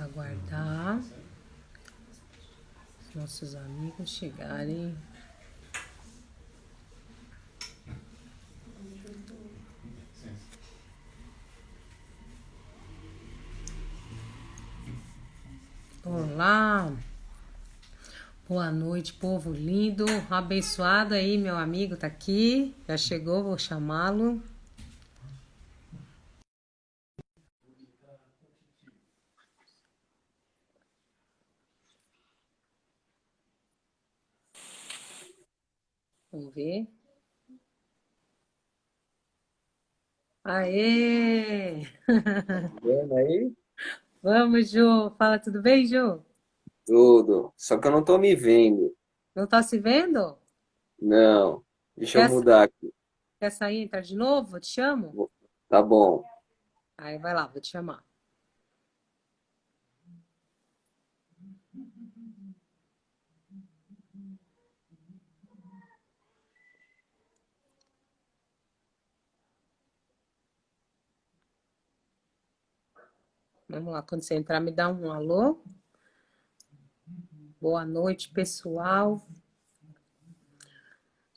aguardar os nossos amigos chegarem. Olá, boa noite, povo lindo, abençoado aí, meu amigo tá aqui, já chegou, vou chamá-lo. Vamos ver. Aê! Vendo aí? Vamos, Jô. Fala, tudo bem, Jô? Tudo. Só que eu não tô me vendo. Não tá se vendo? Não. Deixa eu Quer, mudar aqui. quer sair, entrar de novo? Eu te chamo? Tá bom. Aí vai lá, vou te chamar. Vamos lá, quando você entrar, me dá um alô. Boa noite, pessoal.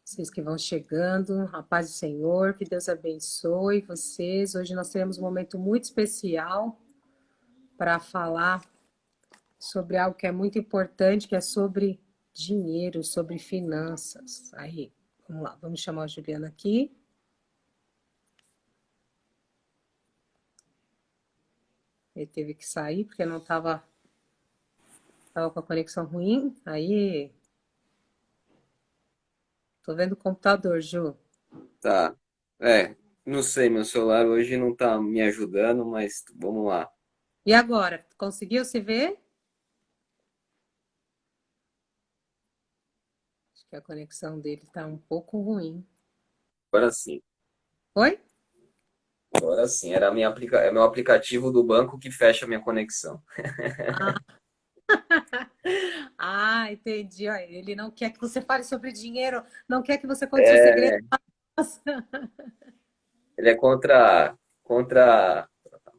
Vocês que vão chegando, a paz do Senhor, que Deus abençoe vocês. Hoje nós teremos um momento muito especial para falar sobre algo que é muito importante, que é sobre dinheiro, sobre finanças. Aí, vamos lá, vamos chamar a Juliana aqui. Ele teve que sair porque não estava com a conexão ruim. Aí, tô vendo o computador, Ju. Tá. É, não sei, meu celular hoje não tá me ajudando, mas vamos lá. E agora, conseguiu se ver? Acho que a conexão dele está um pouco ruim. Agora sim. Oi? Agora sim. É meu aplicativo do banco que fecha a minha conexão. Ah, entendi. Ó, ele não quer que você fale sobre dinheiro, não quer que você conte seu segredo. É, ele é contra a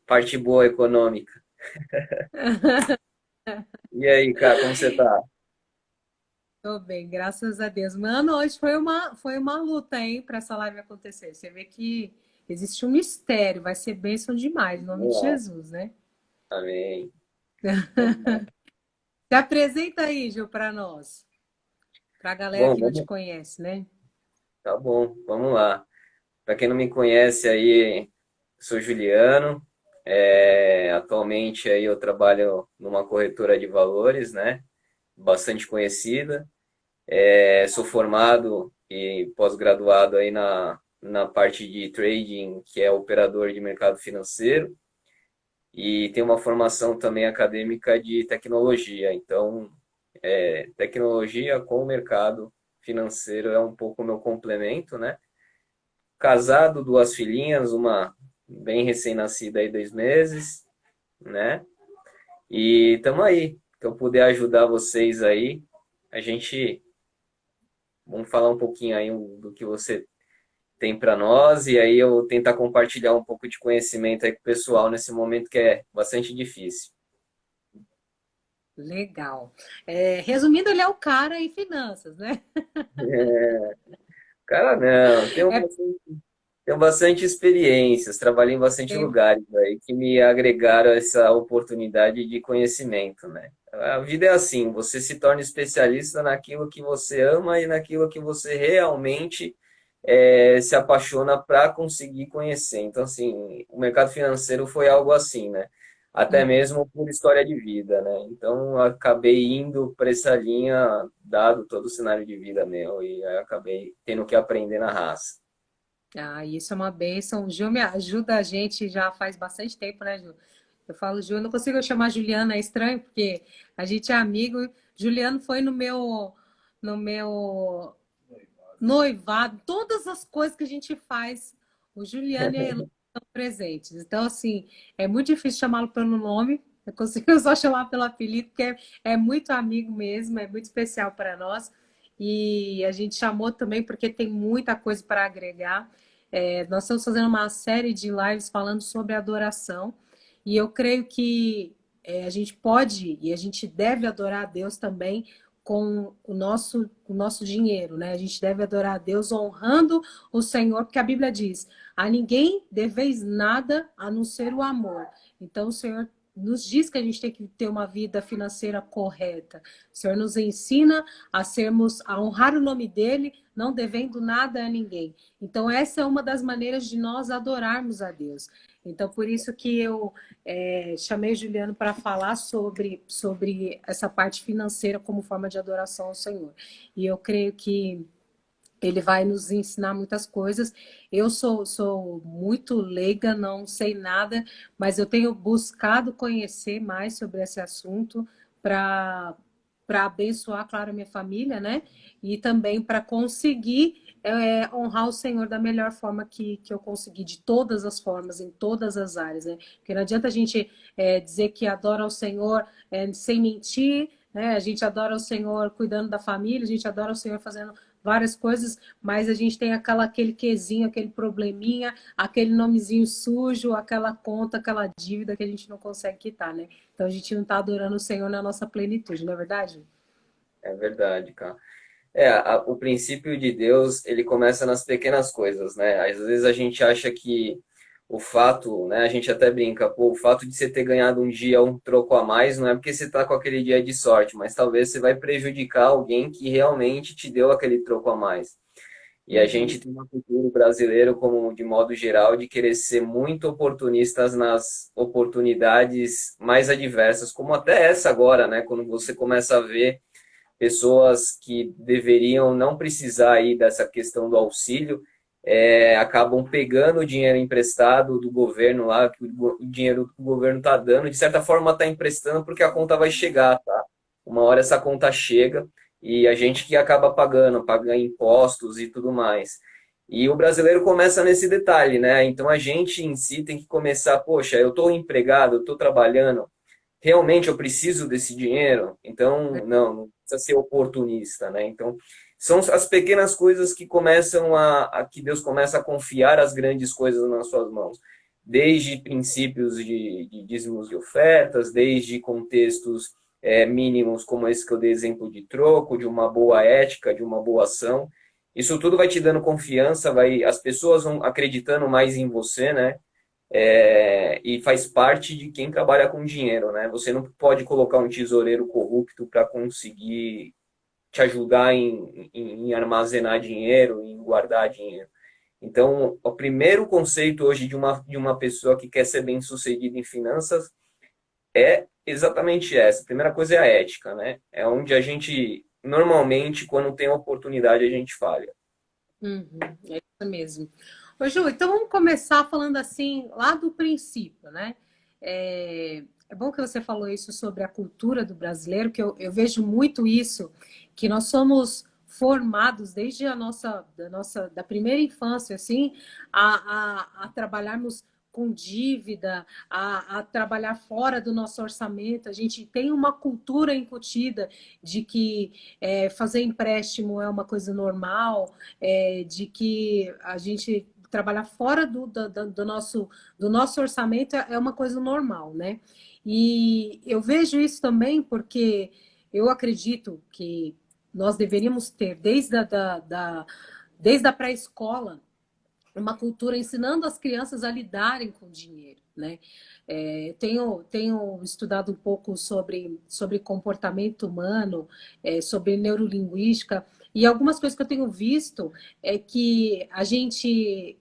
parte boa econômica. E aí, cara, como você tá? Tô bem, graças a Deus. Mano, hoje foi uma luta, hein, para essa live acontecer. Você vê que existe um mistério, vai ser bênção demais, em nome de Vamos lá. Jesus, né? Amém. Vamos lá. Se apresenta aí, Gil, para nós, para a galera Bom, que não te vamos. conhece, né? Tá bom, vamos lá. Para quem não me conhece aí, sou Juliano. Atualmente aí eu trabalho numa corretora de valores, né? Bastante conhecida. Sou formado e pós-graduado aí na parte de trading, que é operador de mercado financeiro, e tenho uma formação também acadêmica de tecnologia. Então, tecnologia com o mercado financeiro é um pouco o meu complemento, né? Casado, duas filhinhas, uma bem recém-nascida aí, 2 meses, né? E tamo aí. Que eu puder ajudar vocês aí, a gente vamos falar um pouquinho aí do que você tem para nós e aí eu tentar compartilhar um pouco de conhecimento aí com o pessoal nesse momento que é bastante difícil. Legal. Resumindo, ele é o cara em finanças, né? Cara, não, É, tenho bastante experiências, trabalhei em bastante tem- lugares aí que me agregaram essa oportunidade de conhecimento, né? A vida é assim, você se torna especialista naquilo que você ama e naquilo que você realmente se apaixona para conseguir conhecer. Então, assim, o mercado financeiro foi algo assim, né? Até Uhum. mesmo por história de vida, né? Então, eu acabei indo para essa linha, dado todo o cenário de vida meu, e aí eu acabei tendo que aprender na raça. Ah, isso é uma bênção. O Gil me ajuda a gente já faz bastante tempo, né, Gil? Eu falo, Gil, eu não consigo chamar Juliana, é estranho, porque a gente é amigo. Juliano foi no meu noivado, todas as coisas que a gente faz, o Juliano e a Elô estão presentes. Então, assim, é muito difícil chamá-lo pelo nome. Eu consigo só chamar pelo apelido, porque é muito amigo mesmo, é muito especial para nós. E a gente chamou também porque tem muita coisa para agregar. Nós estamos fazendo uma série de lives falando sobre adoração. E eu creio que a gente pode e a gente deve adorar a Deus também com o nosso dinheiro, né? A gente deve adorar a Deus honrando o Senhor, porque a Bíblia diz: a ninguém deveis nada a não ser o amor. Então, o Senhor nos diz que a gente tem que ter uma vida financeira correta. O Senhor nos ensina a honrar o nome dele, não devendo nada a ninguém. Então, essa é uma das maneiras de nós adorarmos a Deus. Então, por isso que eu chamei o Juliano para falar sobre essa parte financeira como forma de adoração ao Senhor. E eu creio que ele vai nos ensinar muitas coisas. Eu sou muito leiga, não sei nada, mas eu tenho buscado conhecer mais sobre esse assunto para abençoar, claro, a minha família, né? E também para conseguir honrar o Senhor da melhor forma que eu conseguir, de todas as formas, em todas as áreas, né? Porque não adianta a gente dizer que adora o Senhor sem mentir, né? A gente adora o Senhor cuidando da família, a gente adora o Senhor fazendo várias coisas, mas a gente tem aquele quezinho, aquele probleminha, aquele nomezinho sujo, aquela conta, aquela dívida que a gente não consegue quitar, né? Então a gente não está adorando o Senhor na nossa plenitude, não é verdade? É verdade, cara. O princípio de Deus, ele começa nas pequenas coisas, né? Às vezes a gente acha que o fato, né? A gente até brinca, pô, o fato de você ter ganhado um dia um troco a mais não é porque você tá com aquele dia de sorte, mas talvez você vai prejudicar alguém que realmente te deu aquele troco a mais. E a Uhum. gente tem uma cultura brasileira, como de modo geral, de querer ser muito oportunistas nas oportunidades mais adversas, como até essa agora, né? Quando você começa a ver pessoas que deveriam não precisar aí dessa questão do auxílio, acabam pegando o dinheiro emprestado do governo lá, que o dinheiro que o governo está dando, de certa forma está emprestando porque a conta vai chegar, tá? Uma hora essa conta chega e a gente que acaba pagando, paga impostos e tudo mais. E o brasileiro começa nesse detalhe, né? Então a gente em si tem que começar, poxa, eu estou empregado, eu estou trabalhando, realmente eu preciso desse dinheiro, então não precisa ser oportunista, né? Então são as pequenas coisas que começam que Deus começa a confiar as grandes coisas nas suas mãos, desde princípios de dízimos e ofertas, desde contextos mínimos como esse que eu dei exemplo de troco, de uma boa ética, de uma boa ação. Isso tudo vai te dando confiança, as pessoas vão acreditando mais em você, né? E faz parte de quem trabalha com dinheiro, né? Você não pode colocar um tesoureiro corrupto para conseguir te ajudar em armazenar dinheiro, em guardar dinheiro. Então, o primeiro conceito hoje de uma pessoa que quer ser bem-sucedida em finanças é exatamente essa. A primeira coisa é a ética, né? É onde a gente, normalmente, quando tem oportunidade, a gente falha. Uhum, é isso mesmo. Ô, Ju, então vamos começar falando assim, lá do princípio, né? É bom que você falou isso sobre a cultura do brasileiro, que eu vejo muito isso, que nós somos formados desde da primeira infância, assim, a trabalharmos com dívida, a trabalhar fora do nosso orçamento. A gente tem uma cultura incutida de que fazer empréstimo é uma coisa normal, de que a gente trabalhar fora do nosso orçamento é uma coisa normal, né? E eu vejo isso também porque eu acredito que nós deveríamos ter, desde a pré-escola, uma cultura ensinando as crianças a lidarem com o dinheiro, né? Tenho estudado um pouco sobre comportamento humano, sobre neurolinguística, e algumas coisas que eu tenho visto é que a gente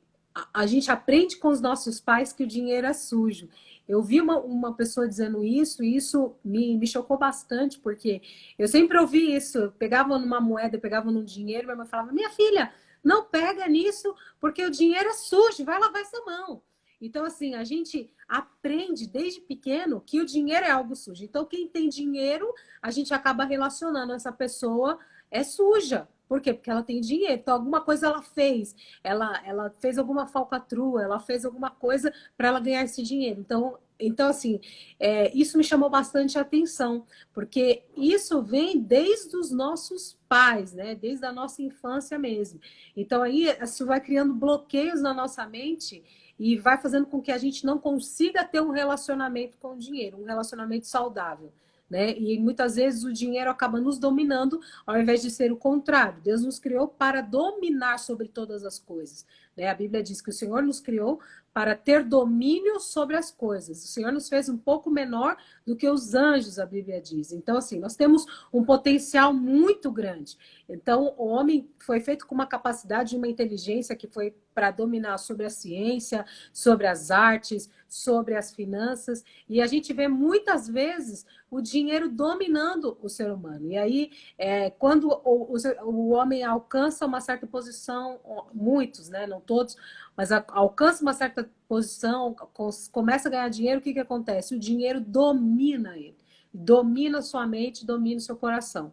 aprende com os nossos pais que o dinheiro é sujo. Eu vi uma pessoa dizendo isso, e isso me chocou bastante, porque eu sempre ouvi isso. Eu pegava numa moeda, eu pegava num dinheiro, minha mãe falava: minha filha, não pega nisso, porque o dinheiro é sujo, vai lavar essa mão. Então, assim, a gente aprende desde pequeno que o dinheiro é algo sujo. Então, quem tem dinheiro, a gente acaba relacionando essa pessoa é suja. Por quê? Porque ela tem dinheiro. Então, alguma coisa ela fez. Ela fez alguma falcatrua, ela fez alguma coisa para ela ganhar esse dinheiro. Então assim, isso me chamou bastante a atenção, porque isso vem desde os nossos pais, né? Desde a nossa infância mesmo. Então aí isso vai criando bloqueios na nossa mente e vai fazendo com que a gente não consiga ter um relacionamento com o dinheiro, um relacionamento saudável. Né? E muitas vezes o dinheiro acaba nos dominando, ao invés de ser o contrário. Deus nos criou para dominar sobre todas as coisas. Né? A Bíblia diz que o Senhor nos criou para ter domínio sobre as coisas. O Senhor nos fez um pouco menor do que os anjos, a Bíblia diz. Então, assim, nós temos um potencial muito grande. Então, o homem foi feito com uma capacidade, uma inteligência que foi para dominar sobre a ciência, sobre as artes, sobre as finanças. E a gente vê muitas vezes o dinheiro dominando o ser humano. E aí, quando o homem alcança uma certa posição, muitos, né, não todos, mas alcança uma certa posição, começa a ganhar dinheiro, o que acontece? O dinheiro domina ele, domina sua mente, domina o seu coração.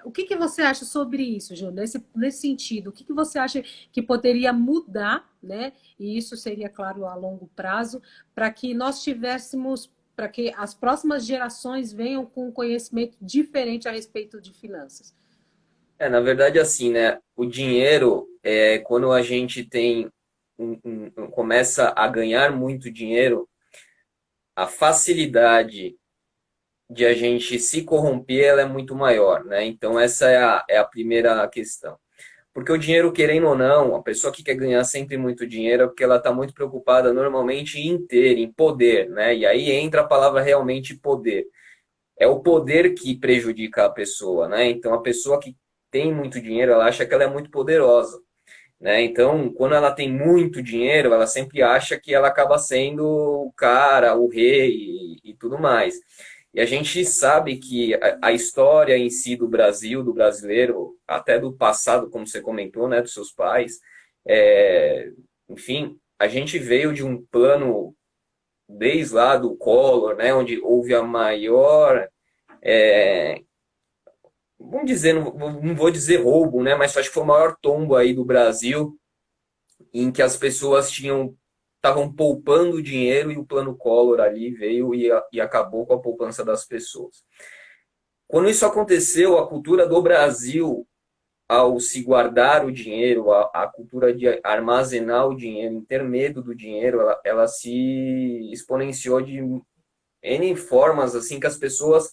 O que você acha sobre isso, Júnior? Nesse sentido, o que você acha que poderia mudar, né? E isso seria, claro, a longo prazo, para que nós tivéssemos, para que as próximas gerações venham com um conhecimento diferente a respeito de finanças? Na verdade, assim, né? O dinheiro, quando a gente começa a ganhar muito dinheiro, a facilidade de a gente se corromper, ela é muito maior, né? Então, essa é a primeira questão. Porque o dinheiro, querendo ou não, a pessoa que quer ganhar sempre muito dinheiro é porque ela está muito preocupada normalmente em ter, em poder, né? E aí entra a palavra realmente poder. É o poder que prejudica a pessoa, né? Então, a pessoa que tem muito dinheiro, ela acha que ela é muito poderosa, né? Então, quando ela tem muito dinheiro, ela sempre acha que ela acaba sendo o cara, o rei e tudo mais. E a gente sabe que a história em si do Brasil, do brasileiro, até do passado, como você comentou, né, dos seus pais, enfim, a gente veio de um plano desde lá do Collor, né, onde houve a maior, vamos dizer, não vou dizer roubo, né, mas acho que foi o maior tombo aí do Brasil, em que as pessoas estavam poupando dinheiro e o plano Collor ali veio e acabou com a poupança das pessoas. Quando isso aconteceu, a cultura do Brasil, ao se guardar o dinheiro, a cultura de armazenar o dinheiro, em ter medo do dinheiro, ela se exponenciou de N formas, assim, que as pessoas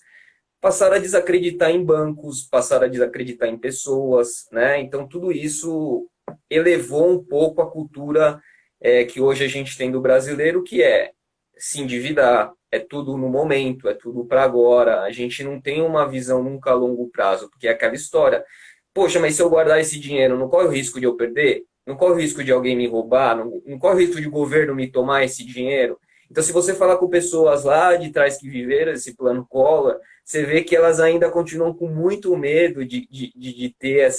passaram a desacreditar em bancos, passaram a desacreditar em pessoas, né? Então, tudo isso elevou um pouco a cultura que hoje a gente tem do brasileiro, que é se endividar, é tudo no momento, é tudo para agora. A gente não tem uma visão nunca a longo prazo, porque é aquela história. Poxa, mas se eu guardar esse dinheiro, não corre o risco de eu perder? Não corre o risco de alguém me roubar? Não corre o risco de o governo me tomar esse dinheiro? Então, se você falar com pessoas lá de trás que viveram esse plano Collor, você vê que elas ainda continuam com muito medo de ter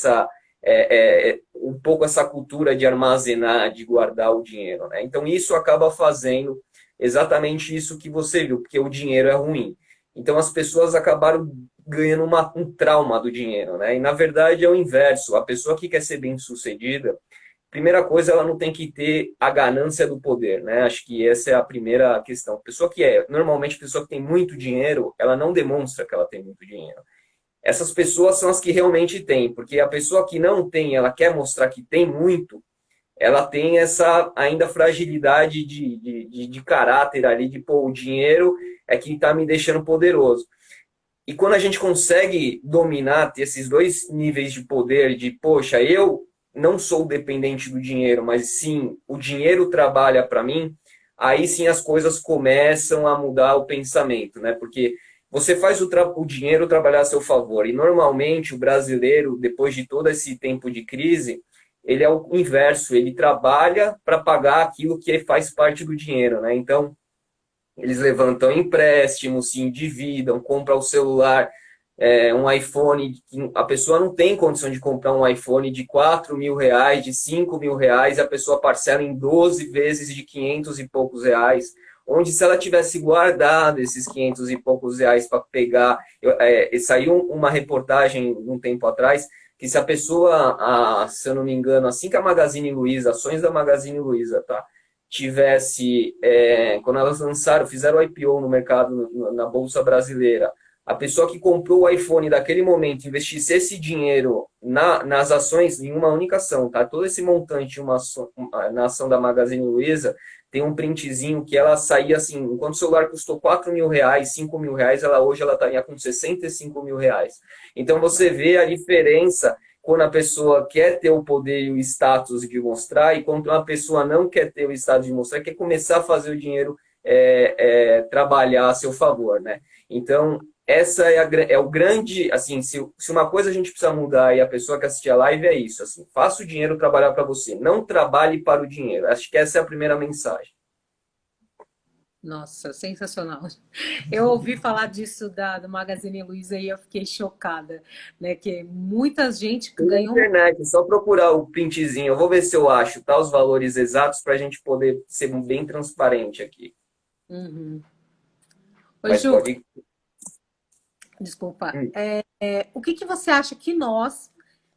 um pouco essa cultura de armazenar, de guardar o dinheiro, né? Então, isso acaba fazendo exatamente isso que você viu, porque o dinheiro é ruim. Então, as pessoas acabaram ganhando um trauma do dinheiro, né? E, na verdade, é o inverso. A pessoa que quer ser bem-sucedida, primeira coisa, ela não tem que ter a ganância do poder, né? Acho que essa é a primeira questão. Normalmente, a pessoa que tem muito dinheiro, ela não demonstra que ela tem muito dinheiro. Essas pessoas são as que realmente têm, porque a pessoa que não tem, ela quer mostrar que tem muito, ela tem essa ainda fragilidade de caráter ali, de, pô, o dinheiro é que está me deixando poderoso. E quando a gente consegue dominar, ter esses dois níveis de poder, de, poxa, eu não sou dependente do dinheiro, mas sim, o dinheiro trabalha para mim, aí sim as coisas começam a mudar o pensamento, né? Porque você faz o dinheiro trabalhar a seu favor. E normalmente o brasileiro, depois de todo esse tempo de crise, ele é o inverso, ele trabalha para pagar aquilo que faz parte do dinheiro, né? Então, eles levantam empréstimos, se endividam, compram o celular, um iPhone. A pessoa não tem condição de comprar um iPhone de R$ 4.000, de R$ 5.000, e a pessoa parcela em 12 vezes de 500 e poucos reais. Onde se ela tivesse guardado esses 500 e poucos reais para pegar... Saiu uma reportagem um tempo atrás, que se a pessoa, se eu não me engano, assim que a Magazine Luiza, ações da Magazine Luiza, tá? Tivesse, quando elas fizeram o IPO no mercado, na Bolsa Brasileira, a pessoa que comprou o iPhone daquele momento investisse esse dinheiro nas ações em uma única ação, tá? Todo esse montante na ação da Magazine Luiza, tem um printzinho que ela saía assim, enquanto o celular custou R$ 4.000, R$ 5.000, hoje ela estaria com R$ 65.000. Então você vê a diferença quando a pessoa quer ter o poder e o status de mostrar, e quando uma pessoa não quer ter o status de mostrar, quer começar a fazer o dinheiro trabalhar a seu favor, né? Então, essa é o grande, assim, se uma coisa a gente precisa mudar e a pessoa que assistir a live é isso, assim, faça o dinheiro trabalhar para você, não trabalhe para o dinheiro. Acho que essa é a primeira mensagem. Nossa, sensacional. Eu ouvi falar disso do Magazine Luiza e eu fiquei chocada, né? Que muita gente Tem na ganhou. internet, é só procurar o printzinho. Eu vou ver se eu acho, tá, os valores exatos para a gente poder ser bem transparente aqui. Uhum. Ô, Mas Ju, pode. desculpa. O que você acha que nós,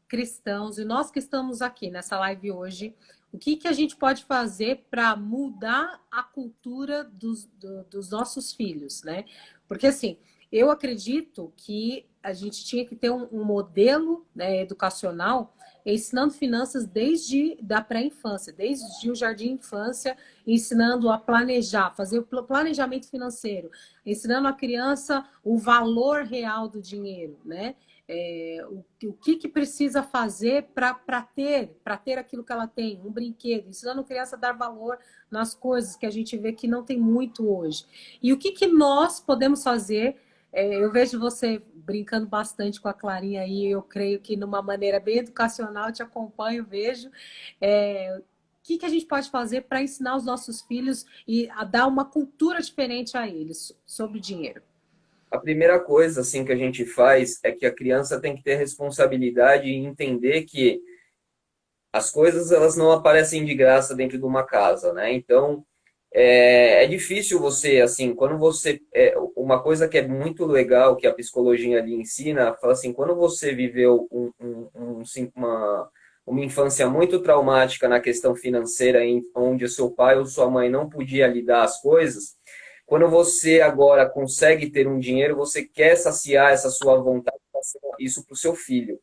cristãos, e nós que estamos aqui nessa live hoje, o que a gente pode fazer para mudar a cultura dos nossos filhos, né? Porque, assim, eu acredito que a gente tinha que ter um modelo, né, educacional ensinando finanças desde da pré-infância, desde o jardim de infância, ensinando a planejar, fazer o planejamento financeiro, ensinando a criança o valor real do dinheiro, né? O que precisa fazer para ter aquilo que ela tem, um brinquedo, ensinando a criança a dar valor nas coisas que a gente vê que não tem muito hoje. E o que nós podemos fazer? Eu vejo você brincando bastante com a Clarinha aí, eu creio que numa maneira bem educacional, te acompanho, vejo. O que a gente pode fazer para ensinar os nossos filhos e a dar uma cultura diferente a eles sobre dinheiro? A primeira coisa assim que a gente faz é que a criança tem que ter responsabilidade e entender que as coisas elas não aparecem de graça dentro de uma casa, né? Então é difícil você assim quando você uma coisa que é muito legal que a psicologia ali ensina, fala assim, quando você viveu uma infância muito traumática na questão financeira, onde o seu pai ou sua mãe não podia lhe dar as coisas. Quando você agora consegue ter um dinheiro, você quer saciar essa sua vontade, isso para o seu filho,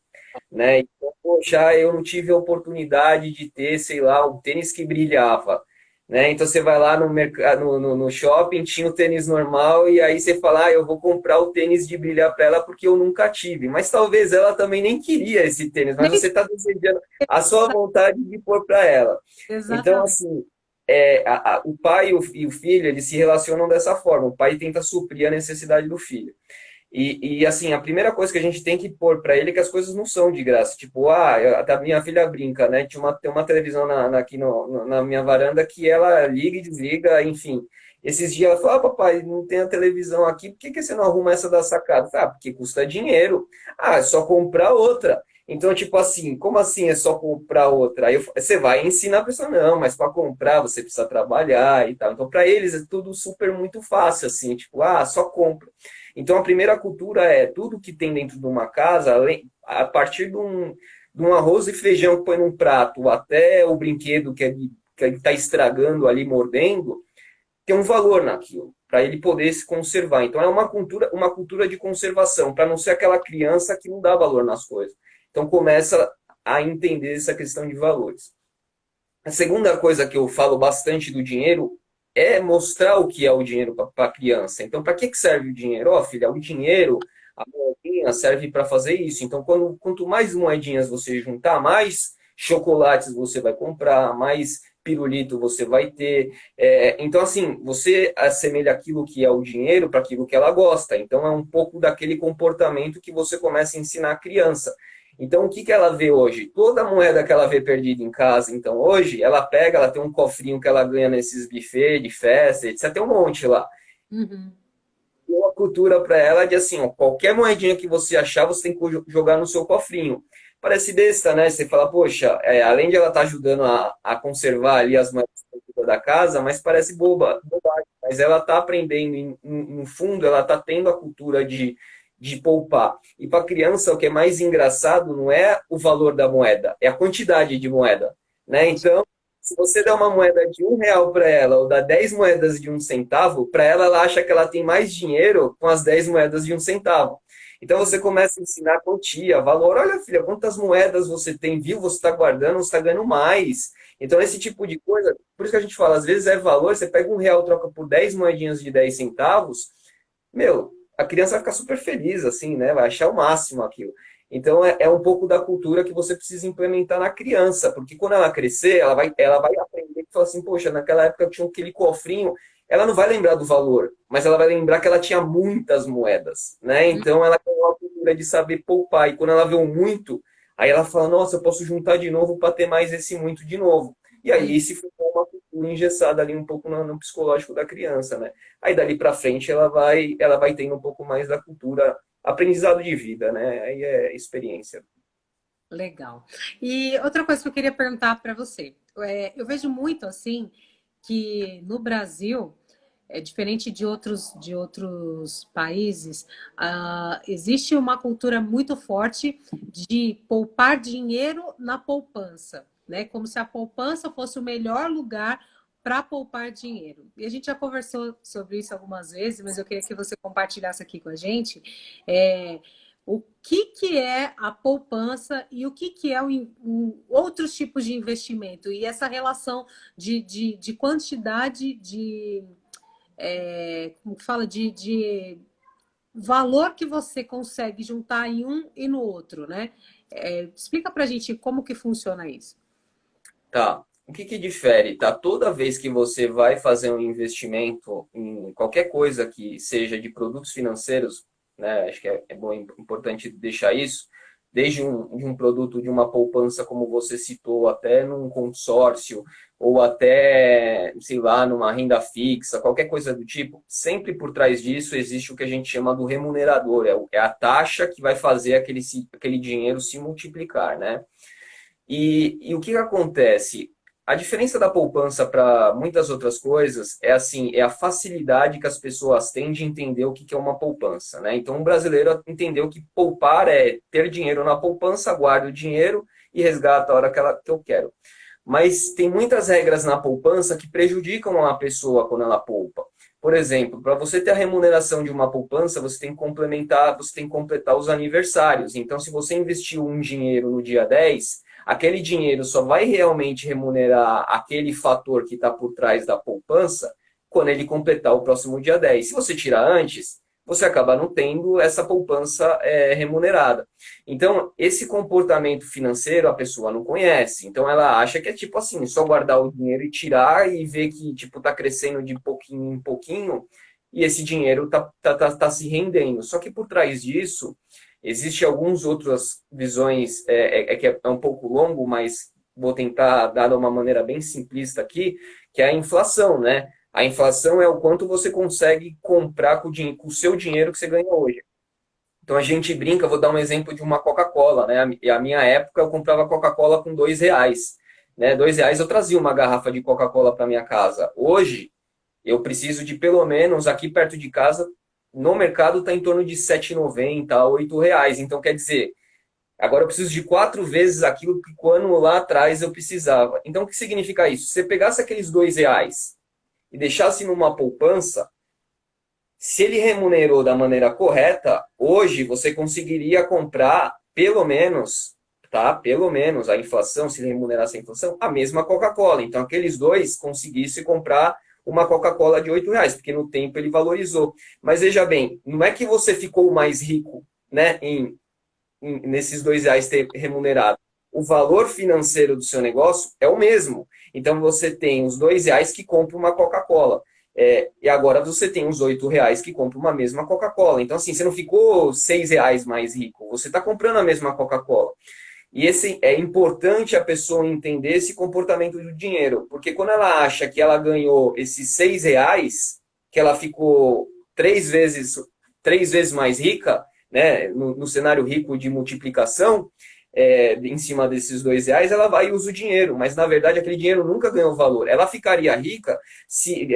né? Então, poxa, eu não tive a oportunidade de ter, sei lá, um tênis que brilhava, né? Então você vai lá no mercado, no shopping, tinha o tênis normal e aí você fala, eu vou comprar o tênis de brilhar para ela porque eu nunca tive. Mas talvez ela também nem queria esse tênis, mas você está desejando a sua vontade de pôr para ela. Então, Exatamente. assim, o pai e o filho, eles se relacionam dessa forma. O pai tenta suprir a necessidade do filho. Assim, a primeira coisa que a gente tem que pôr para ele é que as coisas não são de graça. Tipo, a minha filha brinca, né? Tem uma televisão aqui na minha varanda que ela liga e desliga, enfim. Esses dias ela falou, papai, não tem a televisão aqui, por que você não arruma essa da sacada? Porque custa dinheiro. É só comprar outra. Então, tipo assim, como assim é só comprar outra? Aí você vai ensinar a pessoa, não, mas para comprar você precisa trabalhar e tal. Então, para eles é tudo super muito fácil, assim, tipo, só compra. Então, a primeira cultura é tudo que tem dentro de uma casa, a partir de um arroz e feijão que põe num prato, até o brinquedo que ele está estragando ali, mordendo, tem um valor naquilo, para ele poder se conservar. Então, é uma cultura de conservação, para não ser aquela criança que não dá valor nas coisas. Então, começa a entender essa questão de valores. A segunda coisa que eu falo bastante do dinheiro é mostrar o que é o dinheiro para a criança. Então, para que serve o dinheiro? Filha, o dinheiro, a moedinha serve para fazer isso. Então, quanto mais moedinhas você juntar, mais chocolates você vai comprar, mais pirulito você vai ter. Então, assim, você assemelha aquilo que é o dinheiro para aquilo que ela gosta. Então, é um pouco daquele comportamento que você começa a ensinar a criança. Então, o que ela vê hoje? Toda moeda que ela vê perdida em casa, então, hoje, ela tem um cofrinho que ela ganha nesses buffets de festa, etc. Tem um monte lá. Uhum. E uma cultura para ela de assim, qualquer moedinha que você achar, você tem que jogar no seu cofrinho. Parece besta, né? Você fala, poxa, além de ela estar ajudando a conservar ali as moedas da casa, mas parece bobagem. Mas ela está aprendendo, no fundo, ela está tendo a cultura de poupar. E para a criança, o que é mais engraçado não é o valor da moeda, é a quantidade de moeda, né? Então, Se você dá uma moeda de R$ 1 para ela ou dá 10 moedas de 1 centavo, para ela, ela acha que ela tem mais dinheiro com as 10 moedas de 1 centavo. Então você começa a ensinar quantia, valor. Olha, filha, quantas moedas você tem, viu? Você está guardando, você está ganhando mais. Então, esse tipo de coisa, por isso que a gente fala, às vezes é valor, você pega R$ 1, troca por 10 moedinhas de 10 centavos, meu, a criança vai ficar super feliz, assim, né? Vai achar o máximo aquilo. Então, é um pouco da cultura que você precisa implementar na criança, porque quando ela crescer, ela vai aprender e falar assim, poxa, naquela época eu tinha aquele cofrinho, ela não vai lembrar do valor, mas ela vai lembrar que ela tinha muitas moedas, né? Então, ela tem uma cultura de saber poupar, e quando ela vê um muito, aí ela fala, nossa, eu posso juntar de novo para ter mais esse muito de novo. E aí se for uma cultura engessada ali um pouco no psicológico da criança, né? Aí dali para frente ela vai tendo um pouco mais da cultura, aprendizado de vida, né? Aí é experiência. Legal. E outra coisa que eu queria perguntar para você. Eu vejo muito assim que no Brasil, é diferente de outros países, existe uma cultura muito forte de poupar dinheiro na poupança, né? Como se a poupança fosse o melhor lugar para poupar dinheiro. E a gente já conversou sobre isso algumas vezes, mas eu queria que você compartilhasse aqui com a gente. É, o que é a poupança e o que é outros tipos de investimento e essa relação de quantidade como que fala, de valor que você consegue juntar em um e no outro, né? Explica pra gente como que funciona isso. Tá. O que que difere? Tá? Toda vez que você vai fazer um investimento em qualquer coisa que seja de produtos financeiros, né? Acho que é bom, importante deixar isso, desde de um produto de uma poupança, como você citou, até num consórcio, ou até, sei lá, numa renda fixa, qualquer coisa do tipo, sempre por trás disso existe o que a gente chama do remunerador, é a taxa que vai fazer aquele dinheiro se multiplicar, né? E o que que acontece? A diferença da poupança para muitas outras coisas é assim, é a facilidade que as pessoas têm de entender o que que é uma poupança, né? Então, o brasileiro entendeu que poupar é ter dinheiro na poupança, guarda o dinheiro e resgata a hora que eu quero. Mas tem muitas regras na poupança que prejudicam a pessoa quando ela poupa. Por exemplo, para você ter a remuneração de uma poupança, você tem que complementar, você tem que completar os aniversários. Então, se você investiu um dinheiro no dia 10, aquele dinheiro só vai realmente remunerar aquele fator que está por trás da poupança quando ele completar o próximo dia 10. Se você tirar antes, você acaba não tendo essa poupança remunerada. Então, esse comportamento financeiro a pessoa não conhece. Então, ela acha que é tipo assim, só guardar o dinheiro e tirar e ver que tipo tá crescendo de pouquinho em pouquinho e esse dinheiro tá se rendendo. Só que por trás disso, existem algumas outras visões, que é um pouco longo, mas vou tentar dar de uma maneira bem simplista aqui, que é a inflação, né? A inflação é o quanto você consegue comprar com o seu dinheiro que você ganha hoje. Então a gente brinca, vou dar um exemplo de uma Coca-Cola, né? A minha época eu comprava Coca-Cola com R$ 2, né? R$ 2 eu trazia uma garrafa de Coca-Cola para minha casa. Hoje eu preciso de pelo menos aqui perto de casa, no mercado está em torno de R$ 7,90, R$ 8. Então quer dizer, agora eu preciso de 4 vezes aquilo que quando lá atrás eu precisava. Então o que significa isso? Se você pegasse aqueles R$ 2 e deixasse numa poupança, se ele remunerou da maneira correta, hoje você conseguiria comprar pelo menos, tá? Pelo menos a inflação, se ele remunerasse a inflação, a mesma Coca-Cola. Então aqueles dois conseguissem comprar uma Coca-Cola de R$ 8, porque no tempo ele valorizou. Mas veja bem, não é que você ficou mais rico, né, nesses R$ 2 ter remunerado. O valor financeiro do seu negócio é o mesmo. Então você tem os R$ 2 que compra uma Coca-Cola. E agora você tem os R$ 8 que compra uma mesma Coca-Cola. Então, assim, você não ficou R$ 6 mais rico. Você está comprando a mesma Coca-Cola. E esse é importante a pessoa entender esse comportamento do dinheiro. Porque quando ela acha que ela ganhou esses R$ 6, que ela ficou três vezes mais rica, né, no cenário rico de multiplicação, em cima desses R$ 2, ela vai e usa o dinheiro, mas na verdade aquele dinheiro nunca ganhou valor. Ela ficaria rica se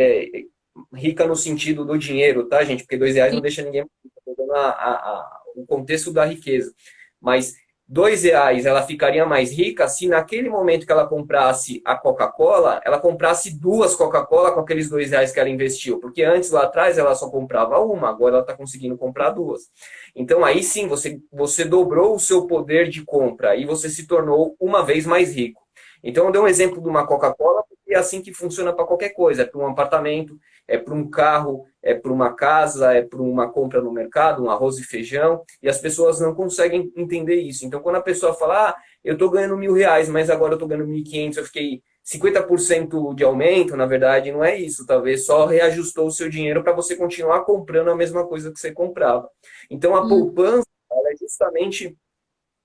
rica no sentido do dinheiro, tá, gente? Porque R$ 2 não deixa ninguém o contexto da riqueza. Mas R$ 2 ela ficaria mais rica se naquele momento que ela comprasse a Coca-Cola, ela comprasse duas Coca-Cola com aqueles R$ 2 que ela investiu. Porque antes, lá atrás, ela só comprava uma, agora ela está conseguindo comprar duas. Então aí sim, você dobrou o seu poder de compra e você se tornou uma vez mais rico. Então eu dei um exemplo de uma Coca-Cola, porque é assim que funciona para qualquer coisa. É para um apartamento, é para um carro, é para uma casa, é para uma compra no mercado, um arroz e feijão, e as pessoas não conseguem entender isso. Então, quando a pessoa fala, eu estou ganhando R$ 1.000, mas agora eu estou ganhando 1.500, eu fiquei 50% de aumento, na verdade, não é isso. Talvez só reajustou o seu dinheiro para você continuar comprando a mesma coisa que você comprava. Então, a Hum. poupança, ela é justamente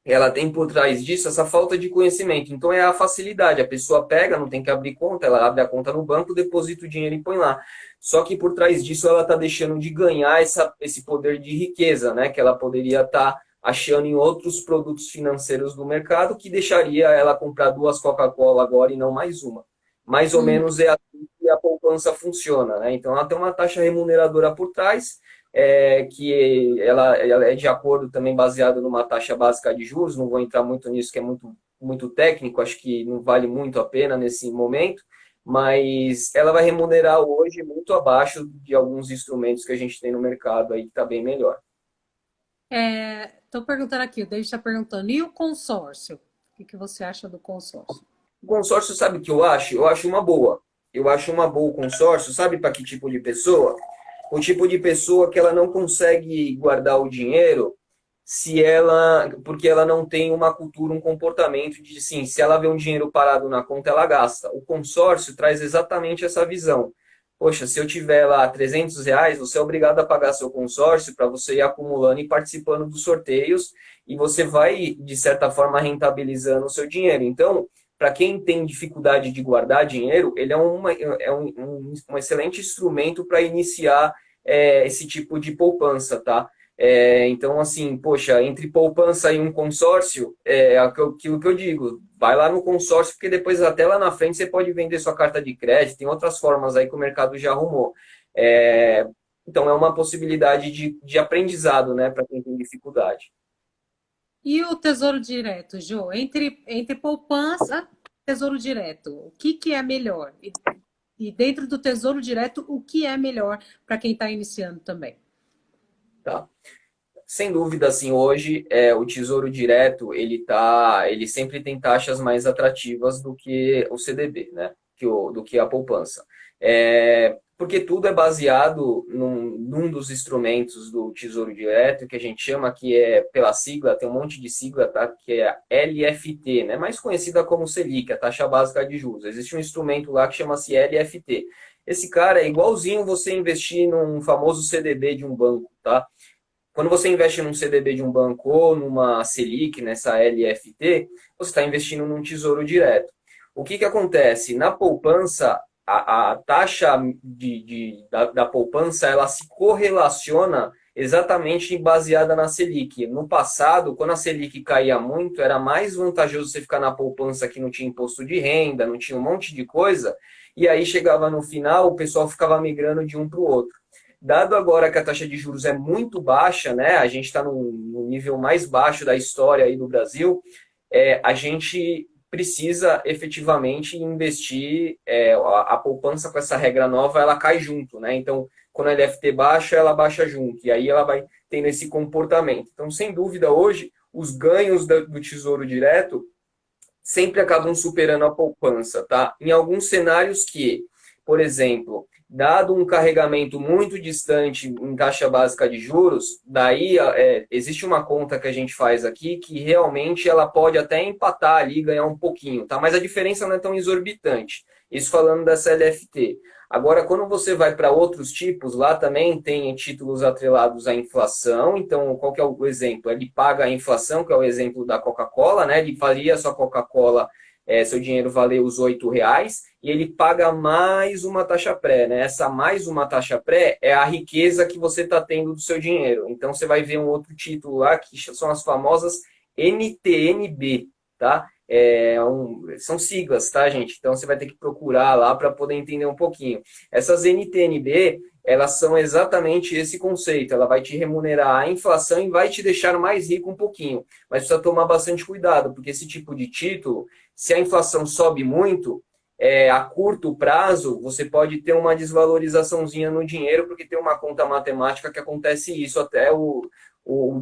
ela tem por trás disso essa falta de conhecimento. Então é a facilidade. A pessoa pega, não tem que abrir conta, ela abre a conta no banco, deposita o dinheiro e põe lá. Só que por trás disso ela está deixando de ganhar esse poder de riqueza, né? Que ela poderia estar achando em outros produtos financeiros do mercado, que deixaria ela comprar duas Coca-Cola agora e não mais uma. Mais ou Hum. menos é assim que a poupança funciona, né? Então ela tem uma taxa remuneradora por trás, que ela é de acordo também baseado numa taxa básica de juros, não vou entrar muito nisso, que é muito técnico, acho que não vale muito a pena nesse momento, mas ela vai remunerar hoje muito abaixo de alguns instrumentos que a gente tem no mercado aí, que está bem melhor. Estou perguntando aqui, o David está perguntando, e o consórcio? O que que você acha do consórcio? O consórcio, sabe o que eu acho? Eu acho uma boa. Eu acho uma boa o consórcio, sabe para que tipo de pessoa? O tipo de pessoa que ela não consegue guardar o dinheiro porque ela não tem uma cultura, um comportamento de, sim, se ela vê um dinheiro parado na conta, ela gasta. O consórcio traz exatamente essa visão. Poxa, se eu tiver lá R$ 300, você é obrigado a pagar seu consórcio para você ir acumulando e participando dos sorteios e você vai, de certa forma, rentabilizando o seu dinheiro. Então, para quem tem dificuldade de guardar dinheiro, ele é um excelente instrumento para iniciar esse tipo de poupança, tá? Então, assim, poxa, entre poupança e um consórcio, aquilo que eu digo, vai lá no consórcio, porque depois até lá na frente você pode vender sua carta de crédito, tem outras formas aí que o mercado já arrumou. É, então, é uma possibilidade de aprendizado, né, para quem tem dificuldade. E o Tesouro Direto, Jô? Entre poupança e Tesouro Direto, o que que é melhor? E dentro do Tesouro Direto, o que é melhor para quem está iniciando também? Tá? Sem dúvida, assim, hoje o Tesouro Direto, ele sempre tem taxas mais atrativas do que o CDB, né? Do que a poupança. Porque tudo é baseado num dos instrumentos do Tesouro Direto, que a gente chama, que é pela sigla, tem um monte de sigla, tá? Que é a LFT, né? Mais conhecida como Selic, a taxa básica de juros. Existe um instrumento lá que chama-se LFT. Esse cara é igualzinho você investir num famoso CDB de um banco, tá? Quando você investe num CDB de um banco ou numa Selic, nessa LFT, você está investindo num tesouro direto. O que acontece? Na poupança, a taxa da poupança ela se correlaciona exatamente baseada na Selic. No passado, quando a Selic caía muito, era mais vantajoso você ficar na poupança que não tinha imposto de renda, não tinha um monte de coisa, e aí chegava no final, o pessoal ficava migrando de um para o outro. Dado agora que a taxa de juros é muito baixa, né? A gente está no nível mais baixo da história aí do Brasil. A gente precisa efetivamente investir. A poupança com essa regra nova, ela cai junto, né? Então, quando a LFT baixa, ela baixa junto. E aí ela vai tendo esse comportamento. Então, sem dúvida, hoje, os ganhos do Tesouro Direto sempre acabam superando a poupança, tá? Em alguns cenários que, por exemplo, dado um carregamento muito distante em taxa básica de juros, daí existe uma conta que a gente faz aqui que realmente ela pode até empatar ali, ganhar um pouquinho, tá? Mas a diferença não é tão exorbitante. Isso falando dessa LFT. Agora, quando você vai para outros tipos, lá também tem títulos atrelados à inflação. Então, qual que é o exemplo? Ele paga a inflação, que é o exemplo da Coca-Cola, né? Ele faria a sua Coca-Cola, seu dinheiro valer os R$ 8, e ele paga mais uma taxa pré, né? Essa mais uma taxa pré é a riqueza que você está tendo do seu dinheiro. Então, você vai ver um outro título lá, que são as famosas NTNB, tá? São siglas, tá, gente? Então você vai ter que procurar lá para poder entender um pouquinho. Essas NTNB, elas são exatamente esse conceito. Ela vai te remunerar a inflação e vai te deixar mais rico um pouquinho. Mas precisa tomar bastante cuidado, porque esse tipo de título, se a inflação sobe muito, a curto prazo, você pode ter uma desvalorizaçãozinha no dinheiro, porque tem uma conta matemática que acontece isso até o